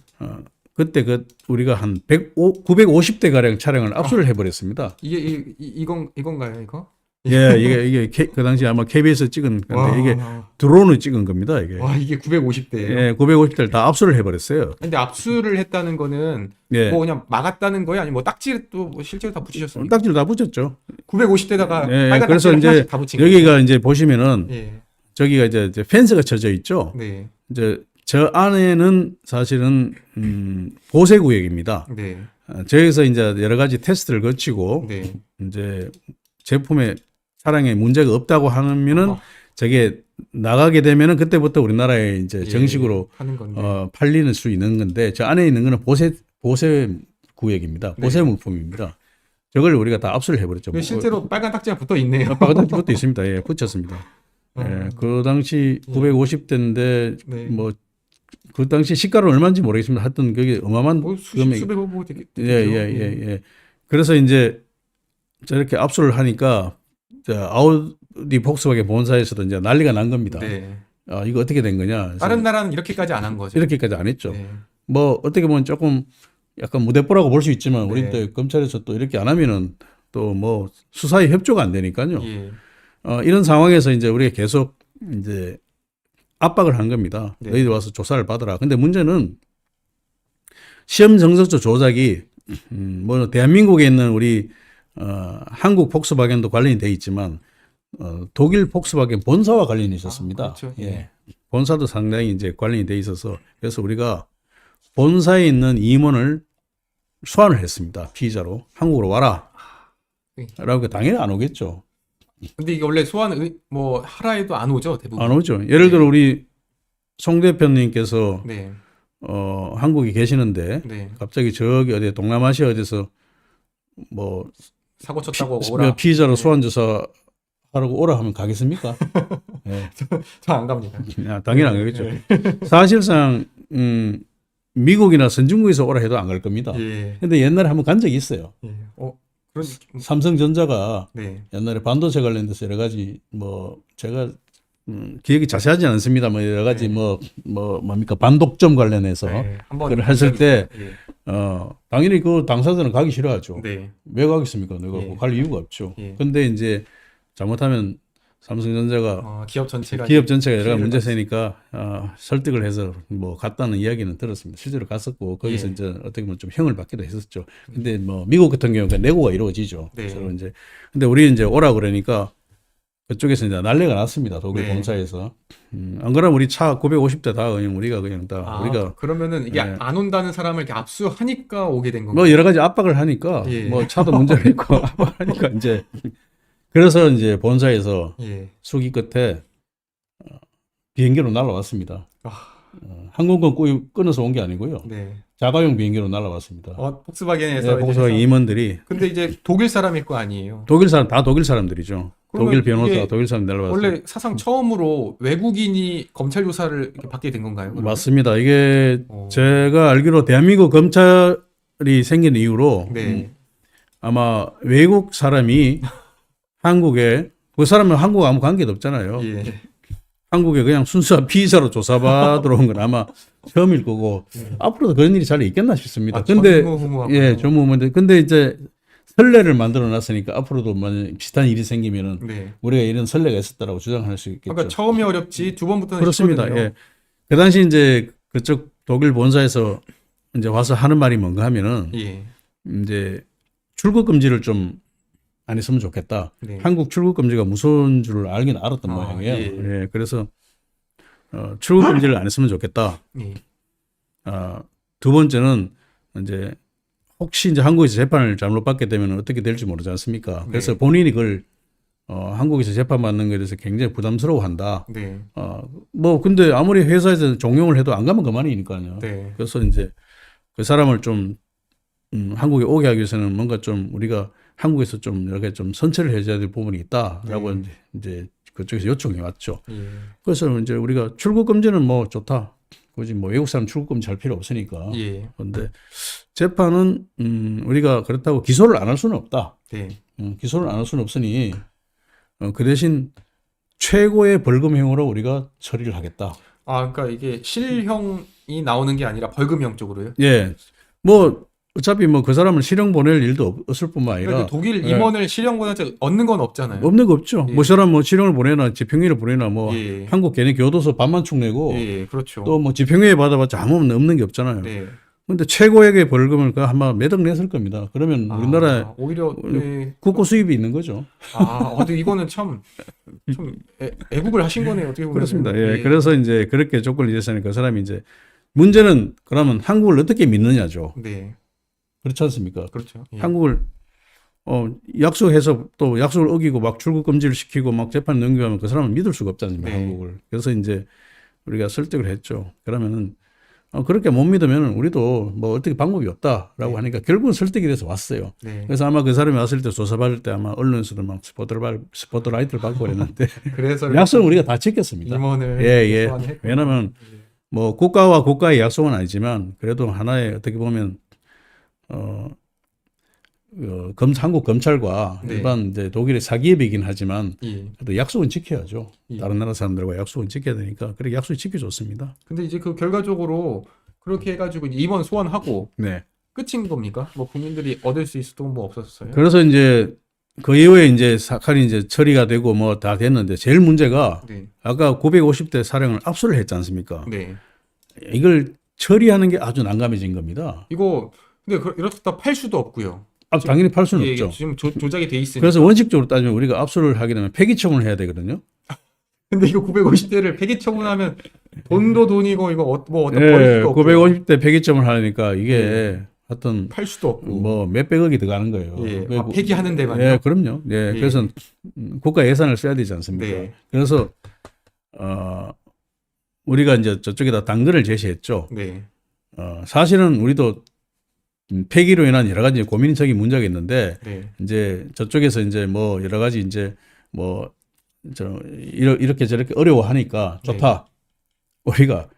그때 우리가 한 950대 가량 차량을 압수를 해버렸습니다. 이건가요, 이거? 예, 이게 그 당시 아마 KBS 찍은 건데 이게 드론을 찍은 겁니다. 이게. 와, 이게 950대예요. 예, 950대를 다 압수를 해버렸어요. 근데 압수를 했다는 거는 예. 뭐 그냥 막았다는 거예요? 아니면 뭐 딱지도 뭐 실제로 다 붙이셨습니까? 딱지를 다 붙였죠. 950대다가 예, 빨간 그래서 딱지를 이제 하나씩 다 붙인 거예요? 여기가 이제 보시면은 예. 저기가 이제 펜스가 쳐져 있죠. 네. 이제 저 안에는 사실은 보세 구역입니다. 네. 저기서 이제 여러 가지 테스트를 거치고 네. 이제 제품에 차량에 문제가 없다고 하면은 저게 나가게 되면은 그때부터 우리나라에 이제 정식으로 하는 건데. 팔리는 수 있는 건데 저 안에 있는 거는 보세 구역입니다. 보세 물품입니다. 저걸 우리가 다 압수를 해버렸죠. 실제로 빨간 딱지가 붙어 있네요. 빨간 딱지도 있습니다. 예, 붙였습니다. 예, 그 당시 950대인데 네. 뭐 그 당시 시가는 얼마인지 모르겠습니다. 하여튼 그게 어마어마한 수백억 뭐 되게 예. 그래서 이제 저렇게 압수를 하니까 아우디 폭스바겐 본사에서도 이제 난리가 난 겁니다. 네. 이거 어떻게 된 거냐? 그래서 다른 나라는 이렇게까지 안 한 거죠. 이렇게까지 안 했죠. 네. 뭐 어떻게 보면 조금 약간 무대뽀라고 볼 수 있지만 네. 우리 또 검찰에서 또 이렇게 안 하면은 또 뭐 수사에 협조가 안 되니까요. 예. 이런 상황에서 이제 우리가 계속 이제 압박을 한 겁니다. 네. 너희들 와서 조사를 받아라. 근데 문제는 시험 정석조 조작이 뭐 대한민국에 있는 우리 한국 폭스바겐도 관련이 돼 있지만 독일 폭스바겐 본사와 관련이 있었습니다. 그렇죠. 예. 본사도 상당히 이제 관련이 돼 있어서 그래서 우리가 본사에 있는 임원을 소환을 했습니다. 피의자로 한국으로 와라. 라고 당연히 안 오겠죠. 근데 이게 원래 뭐 하라 해도 안 오죠, 대부분. 안 오죠. 예를 들어 우리 송 대표님께서 네. 한국에 계시는데 네. 갑자기 저기 어디 동남아시아 어디서 뭐 사고 쳤다고 오라. 피의자로 소환 조사 하라고 오라 하면 가겠습니까? 네. 저 안 갑니다. 당연히 안 가겠죠. 사실상 미국이나 선진국에서 오라 해도 안 갈 겁니다. 예. 근데 옛날에 한번 간 적이 있어요. 예. 그런 삼성전자가 네. 옛날에 반도체 관련돼서 여러 가지 뭐 제가 기억이 자세하지 않습니다. 뭐 여러 가지 뭡니까 반독점 관련해서 네. 한번 그걸 했을 때 예. 당연히 그 당사자는 가기 싫어하죠. 네. 왜 가겠습니까? 내가 예. 갈 이유가 없죠. 예. 근데 이제 잘못하면 삼성전자가 기업 전체가 여러 가지 문제 피해를 생기니까 설득을 해서 뭐 갔다는 이야기는 들었습니다. 실제로 갔었고 거기서 예. 이제 어떻게 보면 좀 형을 받기도 했었죠. 근데 뭐 미국 같은 경우는 내고가 이루어지죠. 네. 서로 이제 근데 우리 이제 오라 그러니까 그쪽에서 이제 난리가 났습니다. 독일 네. 본사에서. 안 그러면 우리 차 950대 다 그냥 우리가 우리가 그러면은 이게 네. 안 온다는 사람을 이렇게 압수하니까 오게 된 건가요? 뭐 여러 가지 압박을 하니까 예. 뭐 차도 문제가 있고 압박하니까 이제 그래서 이제 본사에서 예. 수기 끝에 비행기로 날아왔습니다. 항공권 끊어서 온 게 아니고요. 네. 자가용 비행기로 날아왔습니다. 폭스바겐에서 네, 복수가 임원들이 근데 이제 독일 사람일 거 아니에요. 독일 사람 다 독일 사람들이죠. 그러면 독일 변호사, 이게 독일 사람 날아왔어요. 원래 사상 처음으로 외국인이 검찰 조사를 이렇게 받게 된 건가요? 그러면? 맞습니다. 이게 어. 제가 알기로 대한민국 검찰이 생긴 이후로 네. 아마 외국 사람이 한국에 그 사람은 한국 아무 관계도 없잖아요. 예. 한국에 그냥 순수한 피의자로 조사받으러 온 건 아마 처음일 거고 앞으로도 그런 일이 잘 있겠나 싶습니다. 근데 전무후무하고. 예, 전무후무인데 근데 이제 선례를 만들어 놨으니까 앞으로도 비슷한 일이 생기면은 네. 우리가 이런 선례가 있었다라고 주장할 수 있겠죠. 그러니까 처음이 어렵지 두 번부터는 그렇습니다. 쉽거든요. 예. 그 당시 이제 그쪽 독일 본사에서 이제 와서 하는 말이 뭔가 하면은 예. 이제 출국 금지를 좀 안 했으면 좋겠다. 네. 한국 출국 금지가 무서운 줄 알긴 알았던 아, 모양이에요. 예. 예. 그래서 출국 금지를 안 했으면 좋겠다. 예. 두 번째는 이제 혹시 이제 한국에서 재판을 잘못 받게 되면 어떻게 될지 모르지 않습니까? 그래서 네. 본인이 그걸 한국에서 재판받는 것에 대해서 굉장히 부담스러워한다. 네. 뭐 근데 아무리 회사에서 종용을 해도 안 가면 그만이니까요. 네. 그래서 이제 그 사람을 좀 한국에 오게 하기 위해서는 뭔가 좀 우리가 한국에서 좀 이렇게 좀 선처를 해줘야 될 부분이 있다라고 이제 그쪽에서 요청이 왔죠. 예. 그래서 이제 우리가 출국 금지는 뭐 좋다. 굳이 뭐 외국 사람 출국 금지 할 필요 없으니까. 예. 그런데 재판은 우리가 그렇다고 기소를 안 할 수는 없다. 네. 기소를 안 할 수는 없으니 그 대신 최고의 벌금형으로 우리가 처리를 하겠다. 그러니까 이게 실형이 나오는 게 아니라 벌금형 쪽으로요? 예, 뭐 어차피 뭐 그 사람을 실형 보낼 일도 없을 뿐만 아니라 그러니까 독일 예. 임원을 실형 보내서 얻는 건 없잖아요. 없는 거 없죠. 예. 뭐 사람 뭐 실형을 보내나 집행유예를 보내나 뭐 예. 한국 걔네 교도소 반만축 내고 예, 그렇죠. 또 뭐 집행유예 받아봤자 아무 없는 게 없잖아요. 네. 근데 최고액의 벌금을 그 아마 몇억 냈을 겁니다. 그러면 우리나라에 오히려 네. 국고 수입이 있는 거죠. 근데 이거는 좀 애국을 하신 거네요. 어떻게 보면. 그렇습니다. 예. 그래서 이제 그렇게 조건을 제시하니 그 사람이 이제 문제는 그러면 한국을 어떻게 믿느냐죠. 네. 그렇지 않습니까? 그렇죠. 예. 한국을 약속해서 또 약속을 어기고 막 출국 금지를 시키고 막 재판 넘겨가면 그 사람은 믿을 수가 없지 않습니까? 네. 한국을. 그래서 이제 우리가 설득을 했죠. 그러면은 그렇게 못 믿으면 우리도 뭐 어떻게 방법이 없다라고 네. 하니까 결국은 설득이 돼서 왔어요. 네. 그래서 아마 그 사람이 왔을 때 조사받을 때 아마 언론에서도 막 스포트라이트를 받고 그랬는데 그래서 약속은 우리가 다 지켰습니다. 임원을 예. 소환했구나. 왜냐하면 예. 뭐 국가와 국가의 약속은 아니지만 그래도 하나의 어떻게 보면 한국 검찰과 네. 일반 이제 독일의 사기업이긴 하지만 예. 그래도 약속은 지켜야죠. 예. 다른 나라 사람들과 약속은 지켜야 되니까 그렇게 약속 지켜줬습니다. 근데 이제 그 결과적으로 그렇게 해가지고 이제 임원 소환하고 네. 끝인 겁니까? 뭐 국민들이 얻을 수 있어도 뭐 없었어요? 그래서 이제 그 이후에 이제 사건이 이제 처리가 되고 뭐 다 됐는데 제일 문제가 네. 아까 950대 사령을 압수를 했지 않습니까? 네. 이걸 처리하는 게 아주 난감해진 겁니다. 이거 근데 이렇다 팔 수도 없고요. 당연히 팔 수는 예, 없죠. 지금 조작이 돼 있으니까. 그래서 원칙적으로 따지면 우리가 압수를 하게 되면 폐기 처분을 해야 되거든요. 근데 이거 950대를 폐기 처분하면 돈도 돈이고 이거 뭐 어떤 예, 버릴 수도 없고 950대 폐기 처분을 하니까 이게 예. 하여튼 팔 수도 없고. 뭐 몇백억이 들어가는 거예요. 예. 그리고- 폐기하는 데만요. 예, 그럼요. 예, 예. 그래서 국가 예산을 써야 되지 않습니까? 네. 그래서 우리가 이제 저쪽에다 당근을 제시했죠. 네. 사실은 우리도 폐기로 인한 여러 가지 고민적인 문제가 있는데 네. 이제 저쪽에서 이제 뭐 여러 가지 이제 뭐 이렇게 저렇게 어려워하니까 좋다. 우리가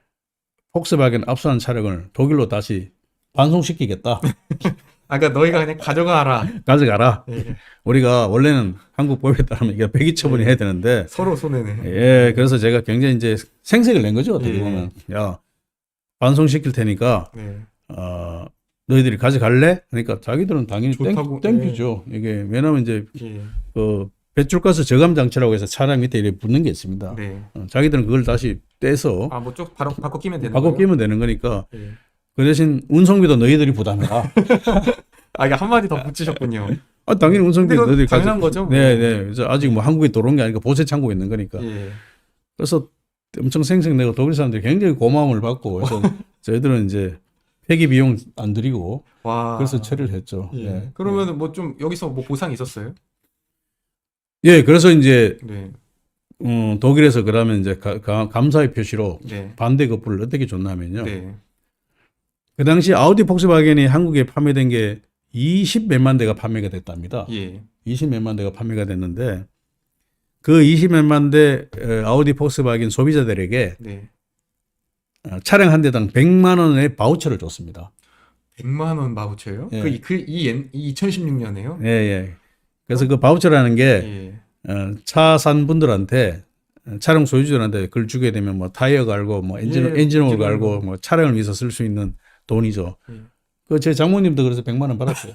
폭스바겐 압수한 차량을 독일로 다시 반송시키겠다. 그러니까 너희가 그냥 가져가라. 가져가라. 예. 우리가 원래는 한국 법에 따르면 이게 폐기 처분이 해야 되는데 서로 손해네. 예, 그래서 제가 굉장히 이제 생색을 낸 거죠. 어떻게 예. 보면 야 반송시킬 테니까 네. 너희들이 가져갈래? 그러니까 자기들은 당연히 좋다고, 땡큐죠. 이게 왜냐하면 이제 예. 그 배출가스 저감 장치라고 해서 차량 밑에 이렇게 붙는 게 있습니다. 네. 자기들은 그걸 다시 떼서 뭐 쭉 바꿔 끼면 되는 바꿔 거예요? 끼면 되는 거니까 예. 그 대신 운송비도 너희들이 부담해라. 이게 한마디 더 붙이셨군요. 당연히 운송비 근데 그건 너희들이 당연한 거죠, 뭐. 네. 그래서 아직 뭐 한국에 들어온 게 아니고 보세 창고에 있는 거니까. 예. 그래서 엄청 생색내고 독일 사람들이 굉장히 고마움을 받고 그래서 저희들은 이제 폐기 비용 안 들이고 와. 그래서 처리를 했죠. 예. 네. 그러면 뭐 좀 여기서 뭐 보상이 있었어요? 예, 그래서 이제 네. 독일에서 그러면 이제 감사의 표시로 네. 반대 거부를 어떻게 줬냐면요. 네. 그 당시 아우디 폭스바겐이 한국에 판매된 게 20 몇만 대가 판매가 됐답니다. 예. 20 몇만 대가 판매가 됐는데 그 20 몇만 대 아우디 폭스바겐 소비자들에게 네. 차량 한 대당 100만 원의 바우처를 줬습니다. 100만 원 바우처요? 예. 이 2016년에요? 예, 예. 그래서 그 바우처라는 게 예. 차 산 분들한테 차량 소유주들한테 그걸 주게 되면 뭐 타이어 갈고 뭐 엔진오일 갈고 뭐 차량을 위해서 쓸 수 있는 돈이죠. 예. 그 제 장모님도 그래서 100만 원 받았어요.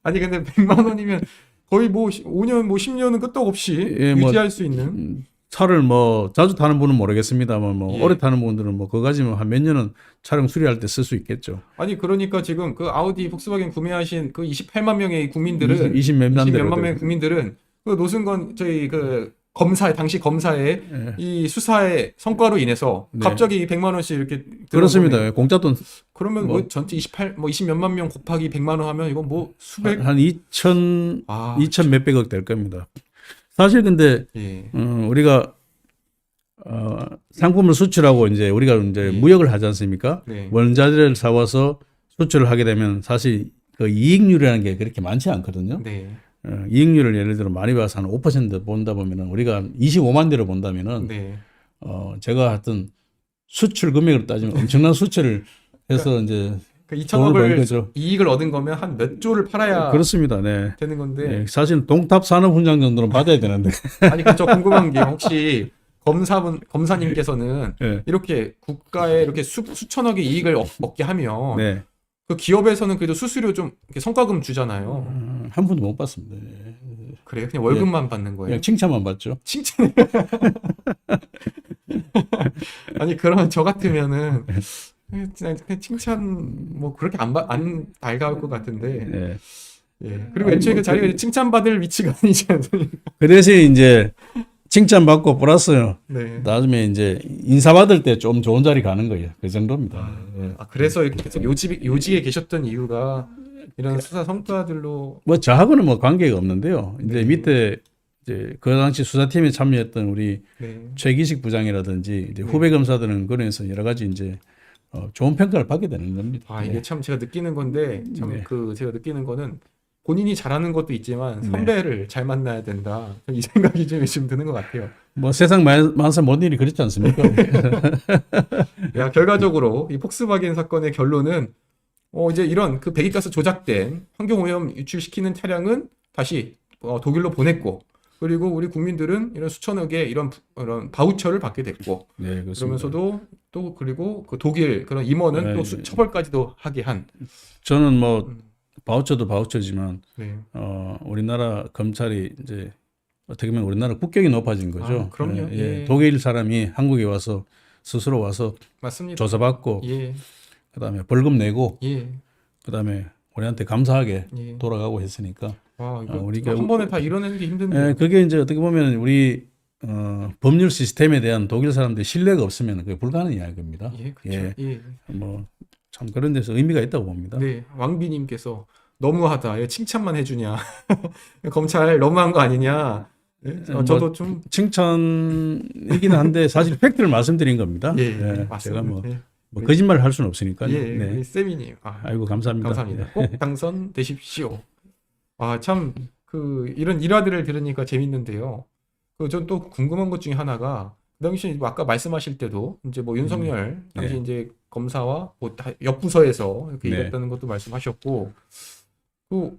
아니 근데 100만 원이면 거의 뭐 5년 뭐 10년은 끄떡없이 예, 뭐, 유지할 수 있는. 차를 뭐 자주 타는 분은 모르겠습니다만 뭐 예. 오래 타는 분들은 뭐 그거 가지면 한 몇 년은 차량 수리할 때 쓸 수 있겠죠. 아니 그러니까 지금 그 아우디 폭스바겐 구매하신 그 28만 명의 국민들은 20 몇만 20 대로 몇만 명의 국민들은 그 노승건 저희 그 검사 당시 검사의 예. 이 수사의 성과로 인해서 네. 갑자기 100만 원씩 이렇게 들어온 그렇습니다. 거네요. 공짜 돈 그러면 뭐- 뭐 전체 20 몇만 명 곱하기 100만 원 하면 이건 뭐 수백 한 2천 아, 2천 몇백억 될 겁니다. 사실 근데 예. 우리가 상품을 수출하고 이제 우리가 이제 예. 무역을 하지 않습니까? 네. 원자재를 사와서 수출을 하게 되면 사실 그 이익률이라는 게 그렇게 많지 않거든요. 네. 이익률을 예를 들어 많이 봐서 한 5% 본다 보면은 우리가 25만 대로 본다면은 네. 제가 하여튼 수출 금액으로 따지면 엄청난 수출을 해서 이제 그 돈을 번 2천억을 거죠. 이익을 얻은 거면 한 몇 조를 팔아야 그렇습니다. 네. 되는 건데. 예, 사실 동탑 산업훈장 정도는 받아야 되는데. 아니 그 저 궁금한 게 혹시 검사님께서는 예. 이렇게 국가에 이렇게 수천억의 이익을 얻게 하면 네. 그 기업에서는 그래도 수수료 좀 이렇게 성과금 주잖아요. 한 푼도 못 받습니다. 그래요? 그냥 월급만 받는 거예요? 그냥 칭찬만 받죠. 칭찬. 아니 그러면 저 같으면은 그냥 칭찬 뭐 그렇게 안 달가울 것 같은데. 예. 예. 그리고 애초에 그 자리가 칭찬받을 위치가 아니지 않습니까? 그 대신 이제 칭찬받고 플러스 네. 나중에 이제 인사받을 때 좀 좋은 자리 가는 거예요. 그 정도입니다. 예. 그래서 이렇게 계속 요직에 계셨던 이유가 이런 수사 성과들로. 뭐 저하고는 뭐 관계가 없는데요. 이제 네. 밑에 이제 그 당시 수사팀에 참여했던 우리 네. 최기식 부장이라든지 이제 네. 후배 검사들은 그래서 여러 가지 이제 좋은 평가를 받게 되는 겁니다. 아, 이게 참 제가 느끼는 건데, 참 네. 제가 느끼는 거는 본인이 잘하는 것도 있지만 선배를 잘 만나야 된다. 이 생각이 좀 요즘 드는 것 같아요. 뭐 세상 만사 모든 일이 그렇지 않습니까? 야, 결과적으로 이 폭스바겐 사건의 결론은 이제 이런 그 배기가스 조작된 환경오염 유출시키는 차량은 다시 독일로 보냈고, 그리고 우리 국민들은 이런 수천억의 이런 바우처를 받게 됐고, 네, 그렇습니다. 그러면서도 또 그리고 그 독일 그런 임원은 네, 또 네. 처벌까지도 하게 한. 저는 뭐 바우처도 바우처지만 네. 우리나라 검찰이 이제 어떻게 보면 우리나라 국격이 높아진 거죠. 아, 그럼요. 예, 예. 독일 사람이 한국에 와서 스스로 와서 맞습니다. 조사받고 예, 그다음에 벌금 내고 예, 그다음에 우리한테 감사하게 예. 돌아가고 했으니까 와, 이거 우리가 한 번에 다 이뤄내는 게 힘든데. 그게 이제 어떻게 보면 우리 법률 시스템에 대한 독일 사람들의 신뢰가 없으면 그게 불가능한 이야기입니다. 예, 그렇죠. 예. 뭐 참 그런 데서 의미가 있다고 봅니다. 네, 왕비님께서 너무하다. 얘 칭찬만 해주냐? 검찰 너무한 거 아니냐? 예? 저도 좀 칭찬이긴 한데 사실 팩트를 말씀드린 겁니다. 예, 예, 맞습니다. 제가 뭐, 예, 뭐 거짓말을 할 수는 없으니까요. 예, 네. 우리 세미님. 아이고 감사합니다. 감사합니다. 꼭 당선되십시오. 참 이런 일화들을 들으니까 재밌는데요. 전 또 궁금한 것 중에 하나가 그 당시 뭐 아까 말씀하실 때도 이제 뭐 윤석열 당시 네. 이제 검사와 뭐 옆 부서에서 이렇게 네. 일했다는 것도 말씀하셨고,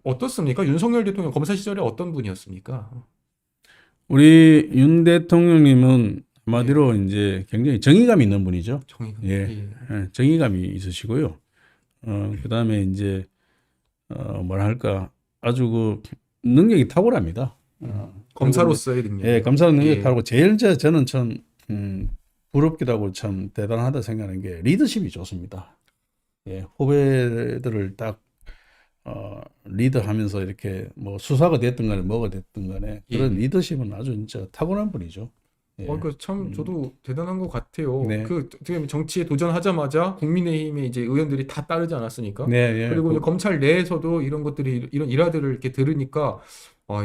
어떻습니까? 윤석열 대통령 검사 시절에 어떤 분이었습니까? 우리 윤 대통령님은 한마디로 이제 굉장히 정의감 있는 분이죠. 정의가. 예. 정의감이 있으시고요. 그다음에 이제 뭐랄까 아주 그 능력이 탁월합니다. 검사로서의 능력. 예, 검사 능력이 예. 탁월하고 제일 저는 참 부럽기도 하고 참 대단하다 생각하는 게 리더십이 좋습니다. 예, 후배들을 딱 리더하면서 이렇게 뭐 수사가 됐든 간에 뭐가 됐든 간에 그런 예. 리더십은 아주 진짜 탁월한 분이죠. 예. 참 저도 대단한 것 같아요. 네. 어떻게 정치에 도전하자마자 국민의힘의 이제 의원들이 다 따르지 않았습니까? 네, 예. 그리고 이제 검찰 내에서도 이런 것들이 이런 일화들을 이렇게 들으니까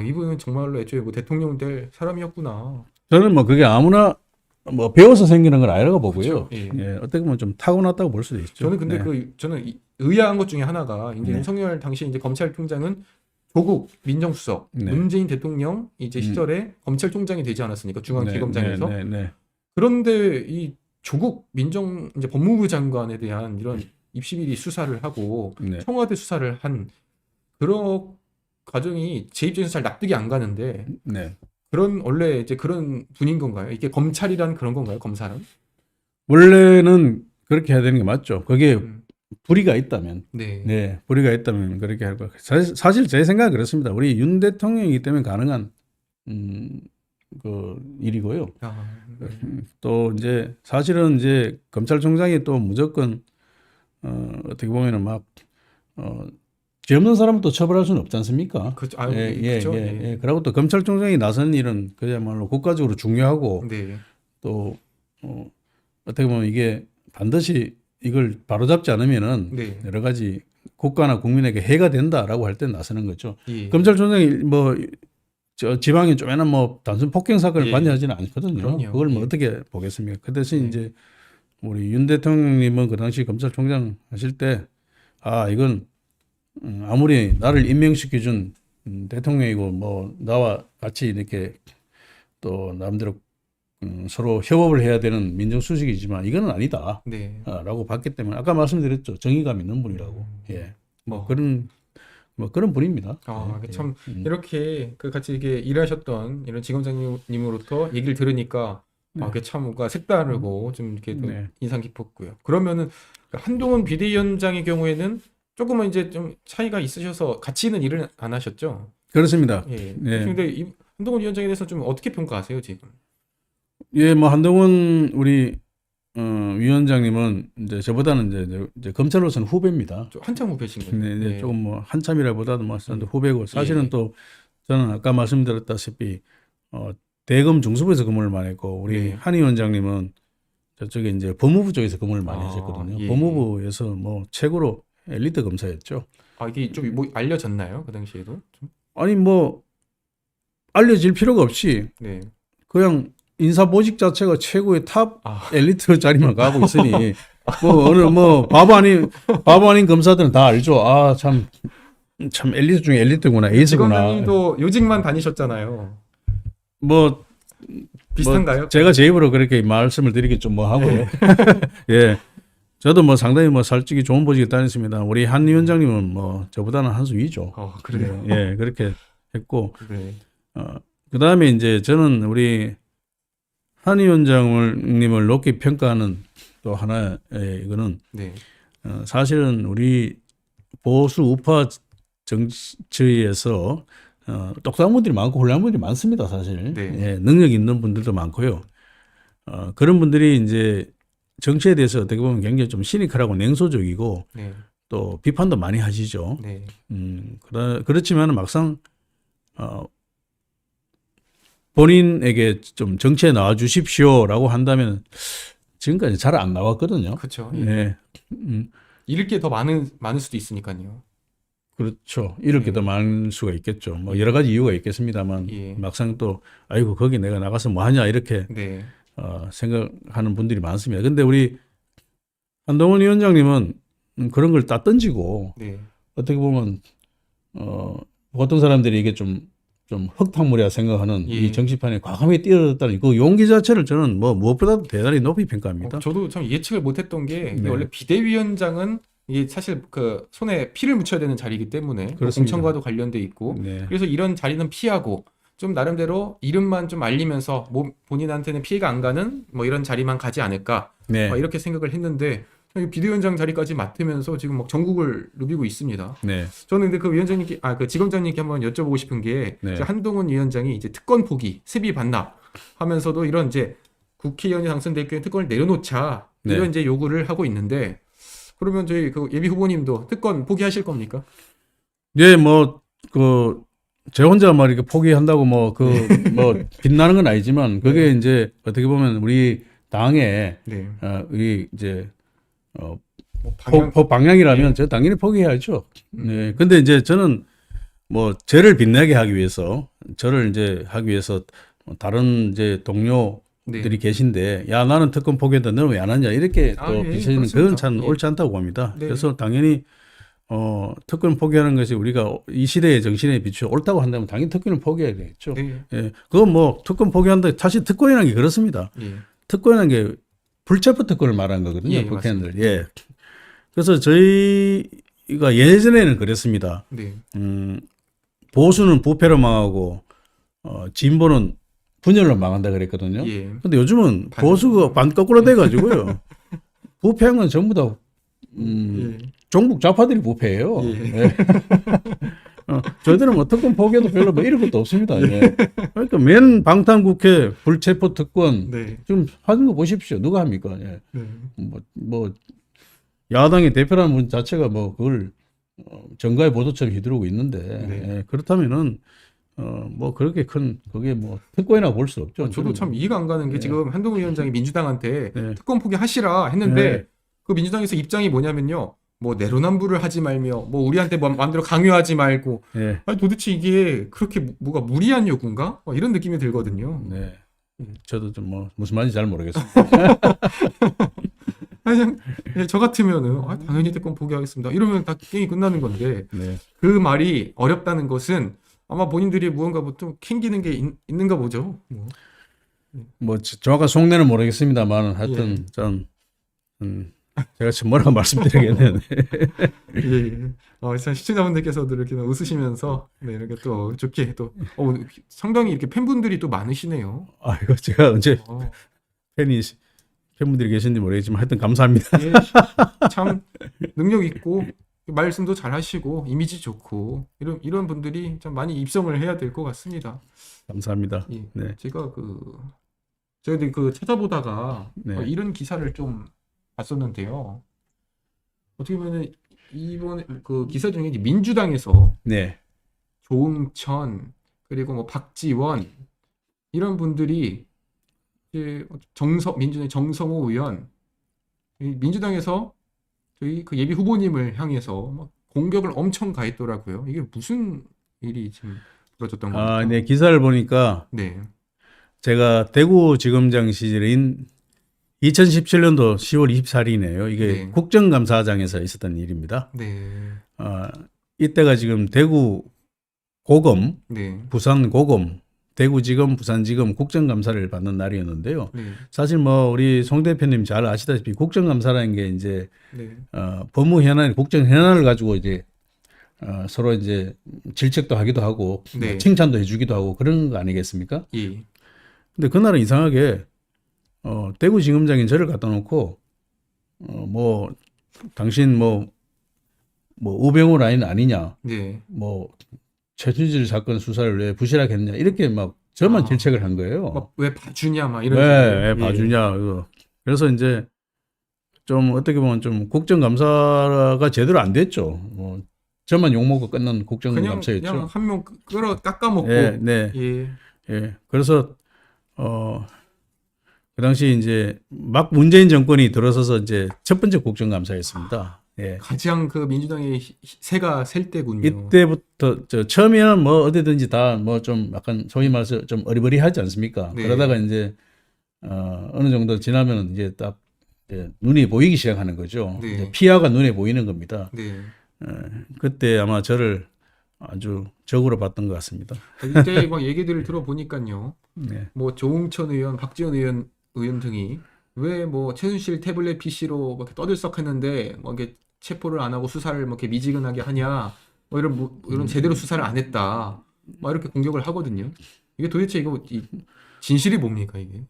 이분은 정말로 애초에 뭐 대통령 될 사람이었구나. 저는 뭐 그게 아무나 뭐 배워서 생기는 건 아니라고 보고요. 그렇죠. 예. 예, 어떻게 보면 좀 타고났다고 볼 수도 있죠. 저는 근데 네. 저는 의아한 것 중에 하나가 이제 네. 윤석열 당시 이제 검찰총장은 조국 민정수석, 네. 문재인 대통령 이제 시절에 검찰총장이 되지 않았습니까? 중앙지검장에서. 네, 네, 네. 그런데 이 조국 이제 법무부 장관에 대한 이런 입시비리 수사를 하고 네. 청와대 수사를 한 그런 과정이 제 입장에서 잘 납득이 안 가는데 네. 원래 이제 그런 분인 건가요? 이게 검찰이란 그런 건가요? 검사는? 원래는 그렇게 해야 되는 게 맞죠. 그게 음, 불의가 있다면, 네. 네, 불의가 있다면 그렇게 할 거. 사실 제 생각은 그렇습니다. 우리 윤 대통령이기 때문에 가능한 그 일이고요. 네. 또 이제 사실은 이제 검찰총장이 또 무조건 어떻게 보면은 막 죄 없는 사람은 또 처벌할 수는 없지 않습니까? 그렇죠. 예. 예. 그리고 또 검찰총장이 나선 일은 그야말로 국가적으로 중요하고 네. 또 어떻게 보면 이게 반드시 이걸 바로잡지 않으면은 네. 여러 가지 국가나 국민에게 해가 된다라고 할 때 나서는 거죠. 예. 검찰총장이 뭐 저 지방에 쪼매난 뭐 단순 폭행 사건을 예. 관여하지는 않거든요. 그럼요. 그걸 뭐 예. 어떻게 보겠습니까? 그 대신 예. 이제 우리 윤 대통령님은 그 당시 검찰총장 하실 때 이건 아무리 나를 임명시켜준 대통령이고 뭐 나와 같이 이렇게 또 남대로 서로 협업을 해야 되는 민정수석이지만 이거는 아니다. 네. 라고 봤기 때문에 아까 말씀드렸죠. 정의감 있는 분이라고. 예. 뭐 그런 분입니다. 예. 참 이렇게 같이 이게 일하셨던 이런 지검장님으로부터 얘기를 들으니까 그게 참 뭔가 색다르고 좀 이렇게 또 네. 인상 깊었고요. 그러면은 한동훈 비대위원장의 경우에는 조금은 이제 좀 차이가 있으셔서 같이는 일을 안 하셨죠? 그렇습니다. 예. 네. 근데 한동훈 위원장에 대해서 좀 어떻게 평가하세요, 지금? 예, 뭐 한동훈 우리 위원장님은 이제 저보다는 이제 검찰로서는 후배입니다. 좀 한참 후배신 거죠? 네, 네, 조금 뭐 한참이라보다도 뭐 후배고 사실은 예. 또 저는 아까 말씀드렸다시피 대검 중수부에서 근무를 많이 했고 우리 네. 한 위원장님은 저쪽에 이제 법무부 쪽에서 근무를 많이 하셨거든요. 예. 법무부에서 뭐 최고로 엘리트 검사였죠. 이게 좀 뭐 알려졌나요? 그 당시에도? 좀? 아니 뭐 알려질 필요가 없이 네. 그냥 인사 보직 자체가 최고의 탑 아. 엘리트 자리만 가고 있으니 뭐 어느 뭐 바보 아닌 검사들은 다 알죠. 참 엘리트 중에 엘리트구나, 에이스구나. 지검장님도 요직만 다니셨잖아요. 뭐 비슷한가요? 제가 제 입으로 그렇게 말씀을 드리기 좀 뭐 하고요. 예. 저도 뭐 상당히 뭐 솔직히 좋은 보직에 다녔습니다. 우리 한 위원장님은 뭐 저보다는 한 수 위죠. 그래요. 예, 그렇게 했고 네. 그다음에 이제 저는 우리 한 위원장님을 높게 평가하는 또 하나의 이거는 네. 사실은 우리 보수 우파 정치에서 똑똑한 분들이 많고 훌륭한 분들이 많습니다. 사실 네. 예, 능력 있는 분들도 많고요. 그런 분들이 이제 정치에 대해서 어떻게 보면 굉장히 좀 시니컬하고 냉소적이고 네. 또 비판도 많이 하시죠. 네. 그렇지만 막상 본인에게 좀 정치에 나와 주십시오라고 한다면 지금까지 잘 안 나왔거든요. 그렇죠. 네. 잃을 게 더 많을 수도 있으니까요. 그렇죠. 이럴 게 더 많을 수가 있겠죠. 뭐 여러 가지 이유가 있겠습니다만 예. 막상 또 아이고 거기 내가 나가서 뭐 하냐 이렇게 네. 생각하는 분들이 많습니다. 근데 우리 한동훈 위원장님은 그런 걸 다 던지고 네. 어떻게 보면 어떤 사람들이 이게 좀 흙탕물이라 생각하는 예. 이 정치판에 과감히 뛰어들었다는 그 용기 자체를 저는 뭐 무엇보다도 대단히 높이 평가합니다. 저도 참 예측을 못했던 게 네. 원래 비대위원장은 이게 사실 그 손에 피를 묻혀야 되는 자리이기 때문에 그렇습니다. 공천과도 관련돼 있고 네. 그래서 이런 자리는 피하고 좀 나름대로 이름만 좀 알리면서 본인한테는 피해가 안 가는 뭐 이런 자리만 가지 않을까 네. 이렇게 생각을 했는데 비대위원장 자리까지 맡으면서 지금 막 전국을 누비고 있습니다. 네. 저는 근데 그 위원장님께, 그 지검장님께 한번 여쭤보고 싶은 게, 네. 이제 한동훈 위원장이 이제 특권 포기, 세비 반납 하면서도 이런 이제 국회의원이 당선될 경우에 특권을 내려놓자, 이런 네. 이제 요구를 하고 있는데, 그러면 저희 그 예비 후보님도 특권 포기하실 겁니까? 네, 뭐, 제 혼자 막 이렇게 포기한다고 뭐 빛나는 건 아니지만 그게 이제 어떻게 보면 우리 당의 네. 우리 이제 뭐 방향, 방향이라면 저 당연히 포기해야죠. 네. 근데 이제 저는 뭐 저를 빛나게 하기 위해서 저를 이제 하기 위해서 다른 이제 동료들이 네. 계신데 야 나는 특권 포기했다 너는 왜 안 하냐 이렇게 아, 또 예, 비춰지는 그렇습니다. 그건 참 예. 옳지 않다고 봅니다. 네. 그래서 당연히 특권 포기하는 것이 우리가 이 시대의 정신에 비추어 옳다고 한다면 당연히 특권을 포기해야 되겠죠. 네. 예. 그건 뭐 특권 포기한다. 사실 특권이라는 게 그렇습니다. 예. 특권이라는 게 불체포 특권을 말하는 거거든요. 예, 북한들. 예. 그래서 저희가 예전에는 그랬습니다. 네. 보수는 부패로 망하고 진보는 분열로 망한다 그랬거든요. 예. 근데 요즘은 반전. 보수가 반거꾸로 돼가지고요. 부패한 건 전부 다 예. 종북 좌파들이 부패예요. 예. 예. 저희들은 뭐 특권 포기해도 별로 뭐 이럴 것도 없습니다. 예. 그러니까 맨 방탄국회 불체포 특권 네. 지금 하는 거 보십시오. 누가 합니까? 예. 네. 뭐 야당의 대표라는 분 자체가 뭐 그걸 정가의 보도처럼 휘두르고 있는데 네. 예. 그렇다면은 뭐 그렇게 큰 그게 뭐 특권이라고 볼 수 없죠. 저도 참 이해가 안 가는 게 네. 지금 한동훈 위원장이 민주당한테 네. 특권 포기하시라 했는데 네. 그 민주당에서 입장이 뭐냐면요. 뭐 내로남불을 하지 말며 뭐 우리한테 뭐 마음대로 강요하지 말고 예. 아니 도대체 이게 그렇게 뭐가 무리한 요구인가? 이런 느낌이 들거든요. 네. 저도 좀 뭐 무슨 말인지 잘 모르겠습니다. 그냥 저 같으면은 당연히 특권 포기하겠습니다. 이러면 다 게임이 끝나는 건데 네. 그 말이 어렵다는 것은 아마 본인들이 무언가 좀 캥기는 게 있는가 보죠. 뭐. 뭐 정확한 속내는 모르겠습니다만 하여튼 좀 제가 지금 뭐라고 말씀드리겠네요. 예. 일단 시청자분들께서도 이렇게 웃으시면서 네, 이렇게 또 좋게 또 상당히 이렇게 팬분들이 또 많으시네요. 아 이거 제가 언제 어, 팬분들이 계신지 모르겠지만 하여튼 감사합니다. 예, 참 능력 있고 말씀도 잘하시고 이미지 좋고 이런 분들이 참 많이 입성을 해야 될 것 같습니다. 감사합니다. 예. 네. 제가 저희들 찾아보다가 네. 이런 기사를 좀 봤었는데요. 어떻게 보면 이번 그 기사 중에 이제 민주당에서 네. 조응천 그리고 뭐 박지원 이런 분들이 이제 민주당의 정성호 의원 민주당에서 저희 그 예비 후보님을 향해서 막 공격을 엄청 가했더라고요. 이게 무슨 일이 지금 벌어졌던 겁니까? 네. 기사를 보니까 네. 제가 대구지검장 시절인 2017년도 10월 24일이네요. 이게 네. 국정감사장에서 있었던 일입니다. 네. 이때가 지금 대구 고검, 네. 부산 고검, 대구지검, 부산지검 국정감사를 받는 날이었는데요. 네. 사실 뭐 우리 송 대표님 잘 아시다시피 국정감사라는 게 이제 네. 법무 현안, 국정 현안을 가지고 이제 서로 이제 질책도 하기도 하고 네. 칭찬도 해주기도 하고 그런 거 아니겠습니까? 예. 근데 그날은 이상하게 대구지검장인 저를 갖다 놓고 뭐 당신 뭐 우병우 라인 아니냐, 네. 뭐 최순실 사건 수사를 왜 부실하게 했냐 이렇게 막 저만 질책을 한 거예요. 막 왜 봐주냐 막 이런 왜 식으로. 봐주냐. 그래서 이제 좀 어떻게 보면 좀 국정감사가 제대로 안 됐죠. 뭐 저만 욕먹고 끝난 그냥 국정감사였죠. 한 명 깎아먹고. 네, 네. 예. 예. 그래서 그 당시 이제 막 문재인 정권이 들어서서 이제 첫 번째 국정감사였습니다. 예. 가장 그 민주당의 새가 셀 때군요. 이때부터 처음에는 뭐 어디든지 다 뭐 좀 약간 소위 말해서 좀 어리버리하지 않습니까? 네. 그러다가 이제 어느 정도 지나면 이제 딱 이제 눈이 보이기 시작하는 거죠. 네. 이제 피아가 눈에 보이는 겁니다. 네. 그때 아마 저를 아주 적으로 봤던 것 같습니다. 이때 막 얘기들을 들어보니까요. 네. 뭐 조응천 의원, 박지원 의원 등이 왜 뭐 최순실 태블릿 PC로 이렇게 떠들썩했는데 뭐 이게 체포를 안 하고 수사를 뭐 이렇게 미지근하게 하냐, 뭐 이런 제대로 수사를 안 했다, 막 이렇게 공격을 하거든요. 이게 도대체 이 진실이 뭡니까 이게?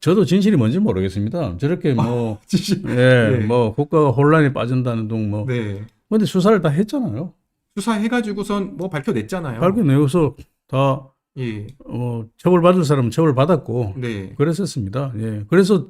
저도 진실이 뭔지 모르겠습니다. 저렇게 뭐 진실. 예, 네. 뭐 국가가 혼란에 빠진다는 둥 뭐. 네. 근데 수사를 다 했잖아요. 수사해가지고선 뭐 밝혀냈잖아요. 밝혀내고서 다 예. 처벌받을 사람은 처벌받았고 네. 그랬었습니다. 예. 그래서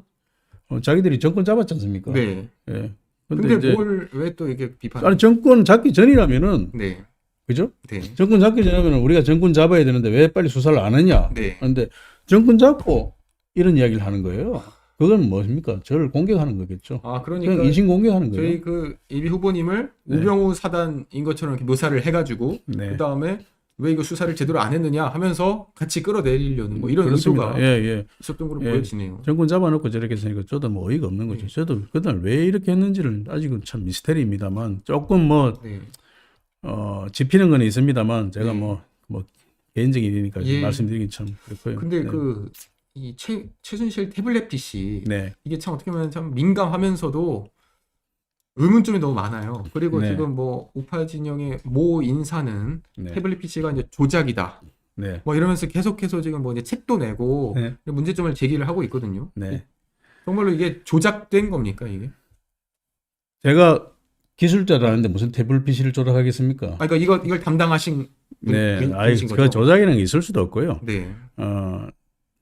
자기들이 정권 잡았지 않습니까? 네. 예. 근데 이제 뭘 왜 또 이게 비판? 아니 정권 잡기 전이라면은 네. 그죠? 네. 정권 잡기 전에는 우리가 정권 잡아야 되는데 왜 빨리 수사를 안 했냐? 네. 그런데 정권 잡고 이런 이야기를 하는 거예요. 그건 뭐십니까? 저를 공격하는 거겠죠. 아, 그냥 그러니까 인신 공격하는 거예요. 저희 그 예비 후보님을 네. 우병우 사단인 것처럼 이렇게 묘사를 해가지고 네. 그 다음에 왜 이거 수사를 제대로 안 했느냐 하면서 같이 끌어내리려는 뭐 이런 그렇습니다. 의도가 예, 예. 있었던 걸로 예. 보여지네요. 정권 잡아놓고 저렇게 했으니까 저도 뭐 어이가 없는 거죠. 네. 저도 그날 왜 이렇게 했는지를 아직은 참 미스테리입니다만 조금 뭐 네. 짚히는 건 있습니다만 제가 네. 뭐 개인적인 일이니까 예. 말씀드리긴 참 그렇고요. 근데 네. 그 이 최순실 태블릿 PC 네. 이게 참 어떻게 보면 참 민감하면서도 의문점이 너무 많아요. 그리고 네. 지금 뭐 우파 진영의 모 인사는 네. 태블릿 PC가 이제 조작이다. 네. 뭐 이러면서 계속해서 지금 뭐 이제 책도 내고 네. 문제점을 제기를 하고 있거든요. 네. 정말로 이게 조작된 겁니까 이게? 제가 기술자라는데 무슨 태블릿 PC를 조작하겠습니까? 아, 그러니까 이걸 담당하신 네. 분이신 그 거죠? 조작이라는 게 있을 수도 없고요. 네.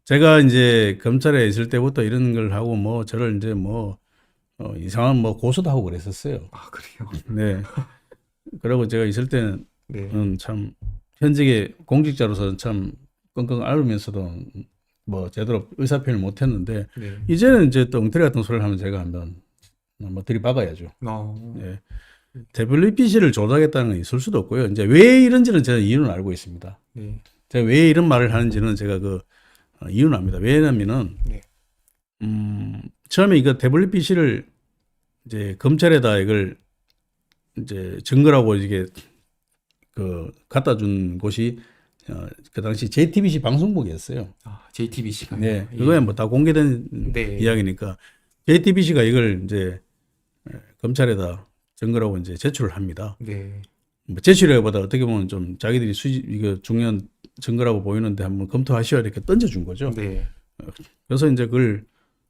제가 이제 검찰에 있을 때부터 이런 걸 하고 뭐 저를 이제 뭐 이상한 뭐 고소도 하고 그랬었어요. 아, 그래요. 네. 그리고 제가 있을 때는 네. 참 현직의 공직자로서 참 끙끙 앓으면서도 뭐 제대로 의사표현을 못 했는데 네. 이제는 이제 또 엉터리 같은 소리를 하면 제가 한번 뭐 들이박아야죠. 네. 태블릿 PC를 조작했다는 건 있을 수도 없고요. 이제 왜 이런지는 제가 이유는 알고 있습니다. 네. 제가 왜 이런 말을 하는지는 제가 이유는 압니다. 왜냐면은 네. 처음에 이거 태블릿 PC를 이제 검찰에다 이걸 이제 증거라고 이게 갖다 준 곳이 그 당시 JTBC 방송국이었어요. 아, JTBC가. 네, 그거야 뭐 다 공개된 네. 이야기니까 JTBC가 이걸 이제 검찰에다 증거라고 이제 제출을 합니다. 네. 뭐 제출하기보다 어떻게 보면 좀 자기들이 이거 중요한 증거라고 보이는데 한번 검토하시오 이렇게 던져준 거죠. 네. 그래서 이제 그걸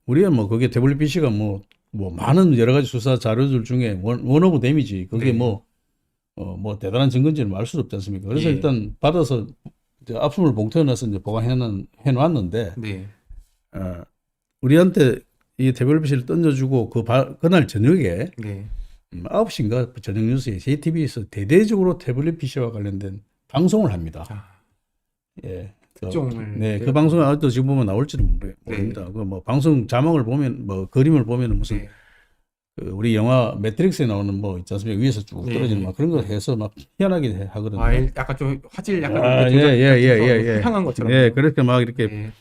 우리가 뭐 그게 태블릿 PC가 뭐 많은 여러 가지 수사 자료들 중에 원 오브 데미지 그게 네. 뭐 대단한 증거인지는 알 수 없지 않습니까? 그래서 예. 일단 받아서 이제 압수물 봉투에 넣어서 이제 보관해놨는데 네. 우리한테 이 태블릿 PC를 던져주고 그날 저녁에 네. 9시인가 저녁 뉴스에 JTBC에서 대대적으로 태블릿 PC와 관련된 방송을 합니다. 아, 예. 특종을. 네, 그 방송은 아직도 지금 보면 나올지도 모릅니다. 그 뭐 방송 자막을 보면 뭐 그림을 보면은 무슨 네. 우리 영화 매트릭스에 나오는 뭐 있지 않습니까? 위에서 쭉 네. 떨어지는 막 그런 걸 해서 막 희한하게 하거든요. 아, 약간 좀 화질 약간 아, 조작 예. 향한 것처럼. 예, 그렇게 막 이렇게 네.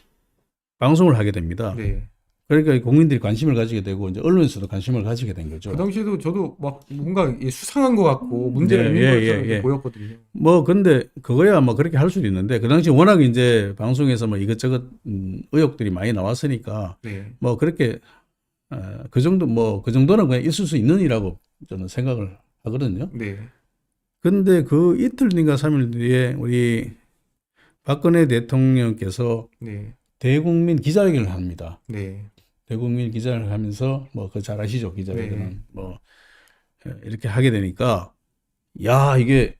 방송을 하게 됩니다. 네. 그러니까 국민들이 관심을 가지게 되고 이제 언론에서도 관심을 가지게 된 거죠. 그 당시에도 저도 막 뭔가 수상한 것 같고 문제가 네, 있는 예, 것처럼 예. 보였거든요. 뭐 근데 그거야 뭐 그렇게 할 수도 있는데 그 당시 워낙 이제 방송에서 뭐 이것저것 의혹들이 많이 나왔으니까 네. 뭐 그렇게 그 정도는 그냥 있을 수 있는 일이라고 저는 생각을 하거든요. 네. 근데 그 이틀 뒤인가 3일 뒤에 우리 박근혜 대통령께서 네. 대국민 기자회견을 합니다. 네. 대국민 기자회견을 하면서 뭐 그 잘 아시죠? 기자회견은 네. 뭐 이렇게 하게 되니까 야 이게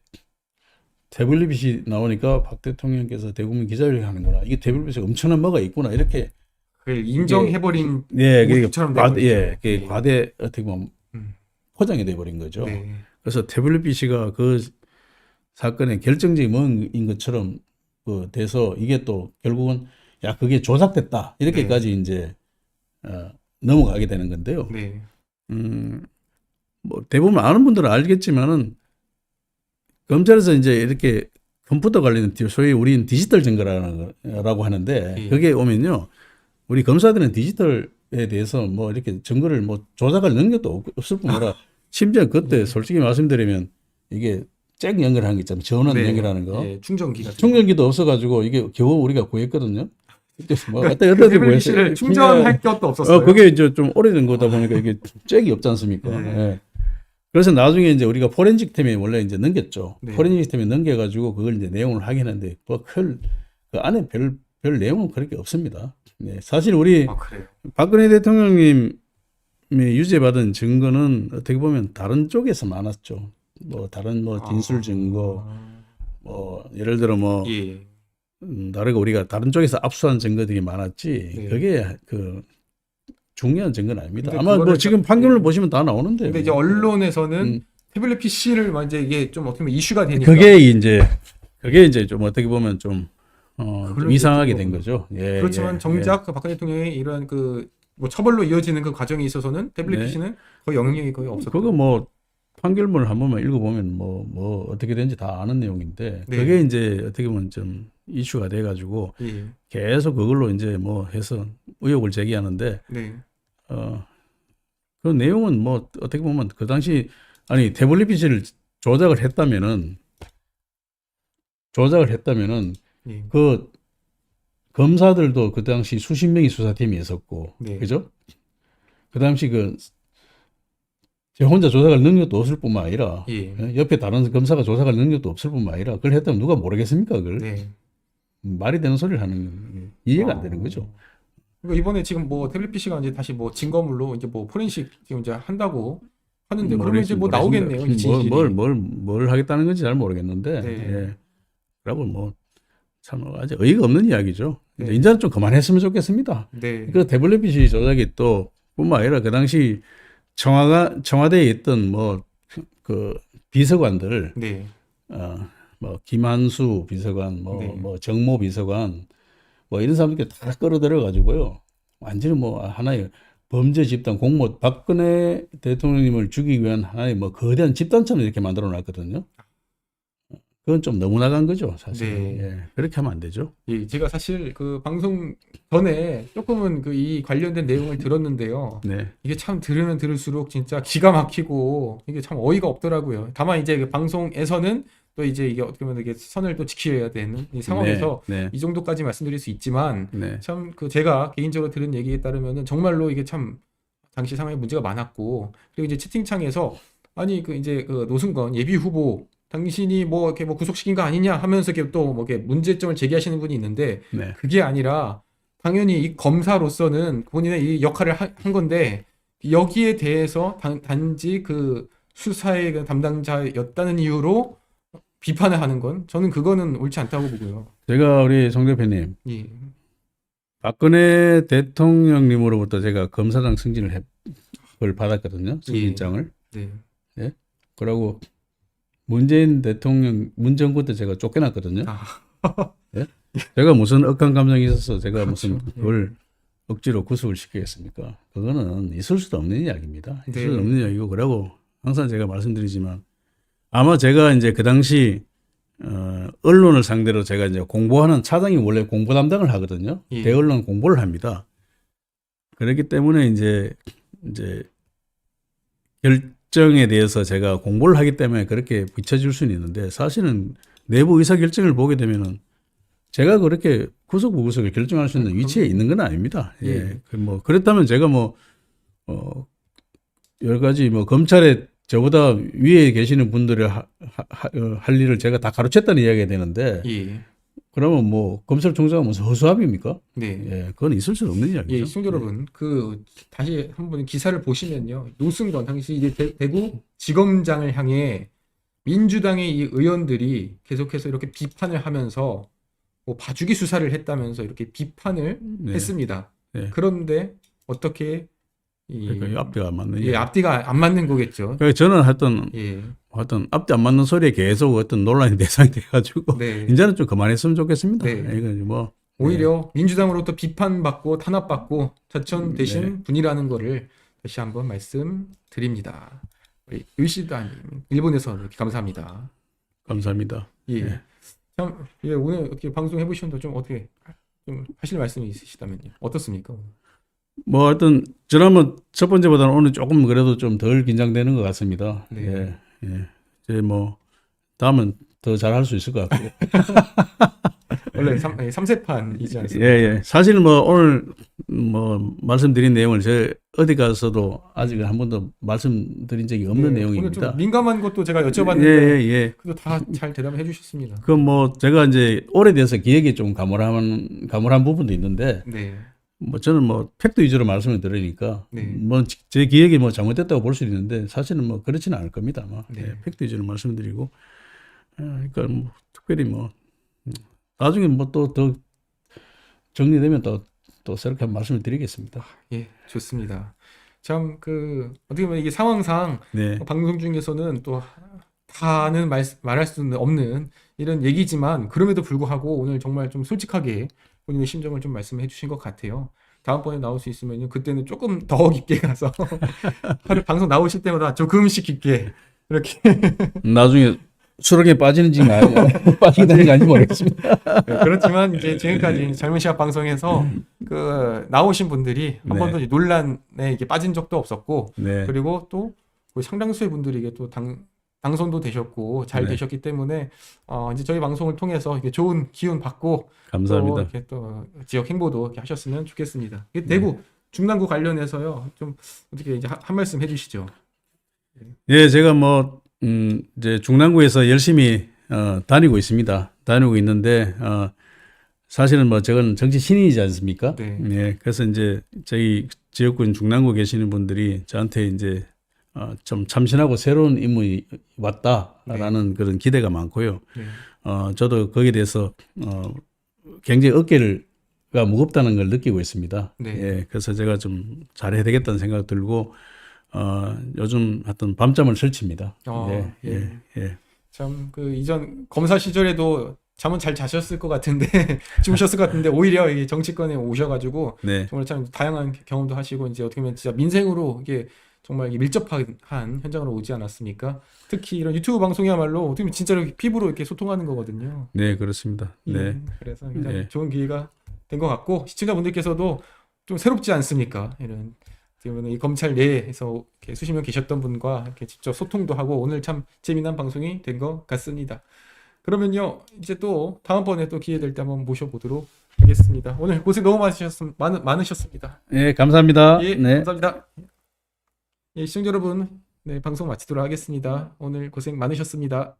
태블릿 PC 나오니까 박 대통령께서 대국민 기자회견을 하는구나. 이게 태블릿 PC 엄청난 뭐가 있구나. 이렇게 그걸 인정해버린 네, 모습처럼 돼버렸죠. 과대 어떻게 보면 음. 포장이 돼버린 거죠. 네. 그래서 태블릿 PC가 그 사건의 결정적인 뭔인 것처럼 돼서 이게 또 결국은 야 그게 조작됐다 이렇게까지 이제 넘어가게 되는 건데요. 네. 뭐 대부분 아는 분들은 알겠지만은 검찰에서 이제 이렇게 컴퓨터 관련 소위 우리는 디지털 증거라고 하는데 예. 그게 오면요 우리 검사들은 디지털에 대해서 뭐 이렇게 증거를 뭐 조작할 능력도 없을 뿐더러 심지어 그때 솔직히 말씀드리면 이게 잭 연결하는 게 있잖아요. 전원 네. 연결하는 거. 예, 충전기가. 충전기도 없어가지고 이게 겨우 우리가 구했거든요. 뭐 그러니까 그때 태블릿 PC를 충전할 것도 없었어요. 그게 이제 좀 오래된 거다 보니까 이게 잭이 없지 않습니까? 네. 예. 그래서 나중에 이제 우리가 포렌식 팀에 원래 이제 넘겼죠. 네. 포렌식 팀에 넘겨가지고 그걸 이제 내용을 확인했는데 그 안에 별 내용은 그렇게 없습니다. 네. 사실 우리 아, 그래요. 박근혜 대통령님이 유죄받은 증거는 어떻게 보면 다른 쪽에서 많았죠. 뭐 다른 뭐 진술 증거, 뭐 예를 들어 뭐 예. 다르게 우리가 다른 쪽에서 압수한 증거들이 많았지. 네. 그게 중요한 증거는 아닙니다. 근데 아마 뭐 그거를 지금 판결을 보시면 다 나오는데요. 근데 이제 언론에서는 태블릿 PC를 이제 이게 좀 어떻게 보면 이슈가 되니까 그게 이제 좀 어떻게 보면 좀 그걸로 이상하게 이제 된 또 거죠. 예, 그렇지만 예, 정작 그 박근혜 대통령의 이러한 그 뭐 처벌로 이어지는 그 과정에 있어서는 태블릿 네. PC는 거의 영향력이 거의 없었고. 그거 뭐 판결문을 한 번만 읽어보면 뭐 어떻게 된지 다 아는 내용인데 네. 그게 이제 어떻게 보면 좀 이슈가 돼가지고 예. 계속 그걸로 이제 뭐 해서 의혹을 제기하는데 네. 어, 그 내용은 뭐 어떻게 보면 그 당시 아니 태블릿 PC를 조작을 했다면은 예. 그 검사들도 그 당시 수십 명의 수사팀이 있었고 네. 그죠? 그 당시 제 혼자 조작할 능력도 없을 뿐만 아니라 예. 옆에 다른 검사가 조작할 능력도 없을 뿐만 아니라 그걸 했다면 누가 모르겠습니까? 그걸 네. 말이 되는 소리를 하는 이해가 안 되는 거죠. 그러니까 이번에 지금 뭐 태블릿 PC가 이제 다시 뭐 증거물로 이제 뭐 포렌식 지금 이제 한다고 하는데 그러면 이제 뭐 나오겠네요. 이 진실이. 뭘 하겠다는 건지 잘 모르겠는데 네. 예. 그러고 뭐 참 아주 어이가 없는 이야기죠. 네. 이제는 좀 그만했으면 좋겠습니다. 네. 그 태블릿 PC 조작이 또 뿐만 아니라 그 당시 청와대에 있던 뭐 그 비서관들 네. 뭐 김한수 비서관, 네. 뭐 정모 비서관, 뭐 이런 사람들께 다 끌어들여 가지고요. 완전히 뭐 하나의 범죄 집단 공모 박근혜 대통령님을 죽이기 위한 하나의 뭐 거대한 집단처럼 이렇게 만들어 놨거든요. 그건 좀 너무 나간 거죠, 사실. 네. 예, 그렇게 하면 안 되죠. 예, 제가 사실 그 방송 전에 조금은 그 이 관련된 내용을 들었는데요. 네, 이게 참 들으면 들을수록 진짜 기가 막히고 이게 참 어이가 없더라고요. 다만 이제 그 방송에서는 또 이제 이게 어떻게 보면 이게 선을 또 지켜야 되는 이 상황에서 네, 이 정도까지 말씀드릴 수 있지만 네, 참 그 제가 개인적으로 들은 얘기에 따르면은 정말로 이게 참 당시 상황에 문제가 많았고 그리고 이제 채팅창에서 아니 그 이제 그 노승건 예비 후보 당신이 뭐 이렇게 뭐 구속시킨 거 아니냐 하면서 이렇게 또 뭐 이렇게 문제점을 제기하시는 분이 있는데 네, 그게 아니라 당연히 이 검사로서는 본인의 이 역할을 한 건데 여기에 대해서 단지 그 수사의 그 담당자였다는 이유로 비판을 하는 건 저는 그거는 옳지 않다고 보고요. 제가 우리 송 대표님, 예. 박근혜 대통령님으로부터 제가 검사장 승진을 받았거든요. 승진장을. 네. 예? 그러고 문재인 대통령, 문정부 때 제가 쫓겨났거든요. 아. 예? 제가 무슨 억한 감정이 있어서 제가 무슨 그렇죠. 그걸 억지로 구속을 시키겠습니까? 그거는 있을 수도 없는 이야기입니다. 있을 네. 수도 없는 이야기고, 그러고 항상 제가 말씀드리지만 아마 제가 이제 그 당시 언론을 상대로 제가 이제 공보하는 차장이 원래 공보 담당을 하거든요. 예. 대언론 공보를 합니다. 그렇기 때문에 이제 결정에 대해서 제가 공보를 하기 때문에 그렇게 비춰질 수는 있는데 사실은 내부 의사 결정을 보게 되면은 제가 그렇게 구속 무구속을 결정할 수 있는 위치에 있는 건 아닙니다. 예. 예. 뭐 그렇다면 제가 뭐 여러 가지 뭐 검찰에 저보다 위에 계시는 분들의 할 일을 제가 다 가로챘다는 이야기가 되는데 예. 그러면 뭐 검찰총장은 무슨 허수아비입니까? 네. 예, 그건 있을 수 없는 이야기죠. 예, 시청자 여러분, 그 다시 한번 기사를 보시면요, 노승건 당시 이제 대구 지검장을 향해 민주당의 이 의원들이 계속해서 이렇게 비판을 하면서 뭐 봐주기 수사를 했다면서 이렇게 비판을 네. 했습니다. 네. 그런데 어떻게 그러니까 이 앞뒤가 안 맞는 예, 이야기. 앞뒤가 안 맞는 거겠죠. 그러니까 저는 하여튼 예, 앞뒤 안 맞는 소리에 계속 어떤 논란의 대상이 돼가지고 네. 이제는 좀 그만했으면 좋겠습니다. 네. 이건 뭐 오히려 민주당으로부터 비판받고 탄압받고 자천되신 분이라는 거를 다시 한번 말씀드립니다. 우리 의시다님 일본에서 이렇게 감사합니다. 감사합니다. 예. 네. 참, 예, 오늘 이렇게 방송 해보셨는데 좀 어떻게 좀 하실 말씀이 있으시다면요. 어떻습니까? 뭐 하여튼 저는 첫 번째보다는 오늘 조금 그래도 좀 덜 긴장되는 것 같습니다. 네. 예, 예. 이제 뭐 다음은 더 잘할 수 있을 것 같고요. 원래 3세판이지 예, 않습니까? 예. 사실 뭐 오늘 뭐 말씀드린 내용을 제 어디 가서도 아직 한 번도 말씀드린 적이 없는 네, 오늘 내용입니다. 좀 민감한 것도 제가 여쭤봤는데 예, 예. 그래도 다 잘 대답해 주셨습니다. 그 뭐 제가 이제 오래돼서 기억이 좀 가물한 부분도 있는데 네. 뭐 저는 뭐 팩트 위주로 말씀을 드리니까 네. 뭐 제 기억이 뭐 잘못됐다고 볼 수 있는데 사실은 뭐 그렇지는 않을 겁니다. 아마. 네. 예, 팩트 위주로 말씀드리고 그러니까 뭐 특별히 뭐 나중에 뭐 또 더 정리되면 또 새롭게 한 말씀을 드리겠습니다. 예, 좋습니다. 참 어떻게 보면 이게 상황상 네. 방송 중에서는 또 다는 말할 수는 없는 이런 얘기지만 그럼에도 불구하고 오늘 정말 좀 솔직하게 본인의 심정을 좀 말씀해 주신 것 같아요. 다음번에 나올 수 있으면요. 그때는 조금 더 깊게 가서 하루 방송 나오실 때마다 조금씩 깊게 이렇게 나중에 수렁에 빠지는지 빠지게 되는 거 아닌지 모르겠습니다. 네, 그렇지만 이제 지금까지 젊은 시각 방송에서 나오신 분들이 한 네. 번도 이제 논란에 이게 빠진 적도 없었고 네. 그리고 또 거의 상당수의 분들이 이게 또 당선도 되셨고 잘 네. 되셨기 때문에 이제 저희 방송을 통해서 이게 좋은 기운 받고 또 감사합니다. 이렇게 또 지역 행보도 이렇게 하셨으면 좋겠습니다. 이게 네. 대구 중랑구 관련해서요 좀 어떻게 이제 한 말씀 해주시죠. 예, 제가 이제 중랑구에서 열심히 다니고 있습니다. 다니고 있는데 사실은 저건 정치 신인이지 않습니까? 네. 예, 그래서 이제 저희 지역군 중랑구 계시는 분들이 저한테 이제 좀 참신하고 새로운 인물이 왔다라는 그런 기대가 많고요. 네. 저도 거기에 대해서 굉장히 어깨가 무겁다는 걸 느끼고 있습니다. 네. 예, 그래서 제가 좀 잘해야 되겠다는 생각 들고 요즘 하여튼 밤잠을 설칩니다. 예, 예. 예, 예. 참 이전 검사 시절에도 잠은 잘 자셨을 것 같은데 주무셨을 것 같은데 오히려 이 정치권에 오셔가지고 네, 정말 참 다양한 경험도 하시고 이제 어떻게 보면 진짜 민생으로 이게 정말 이게 밀접한 현장으로 오지 않았습니까? 특히 이런 유튜브 방송이야말로 어떻게 보면 진짜로 피부로 이렇게 소통하는 거거든요. 네, 그렇습니다. 네, 그래서 굉장히 네. 좋은 기회가 된 것 같고 시청자분들께서도 좀 새롭지 않습니까? 이런 어떻게 보면 이 검찰 내에서 이렇게 수십 년 계셨던 분과 이렇게 직접 소통도 하고 오늘 참 재미난 방송이 된 것 같습니다. 그러면요 이제 또 다음번에 또 기회 될 때 한번 모셔보도록 하겠습니다. 오늘 고생 너무 많으셨습니다. 예, 감사합니다. 예, 네. 감사합니다. 예, 시청자 여러분, 네, 방송 마치도록 하겠습니다. 오늘 고생 많으셨습니다.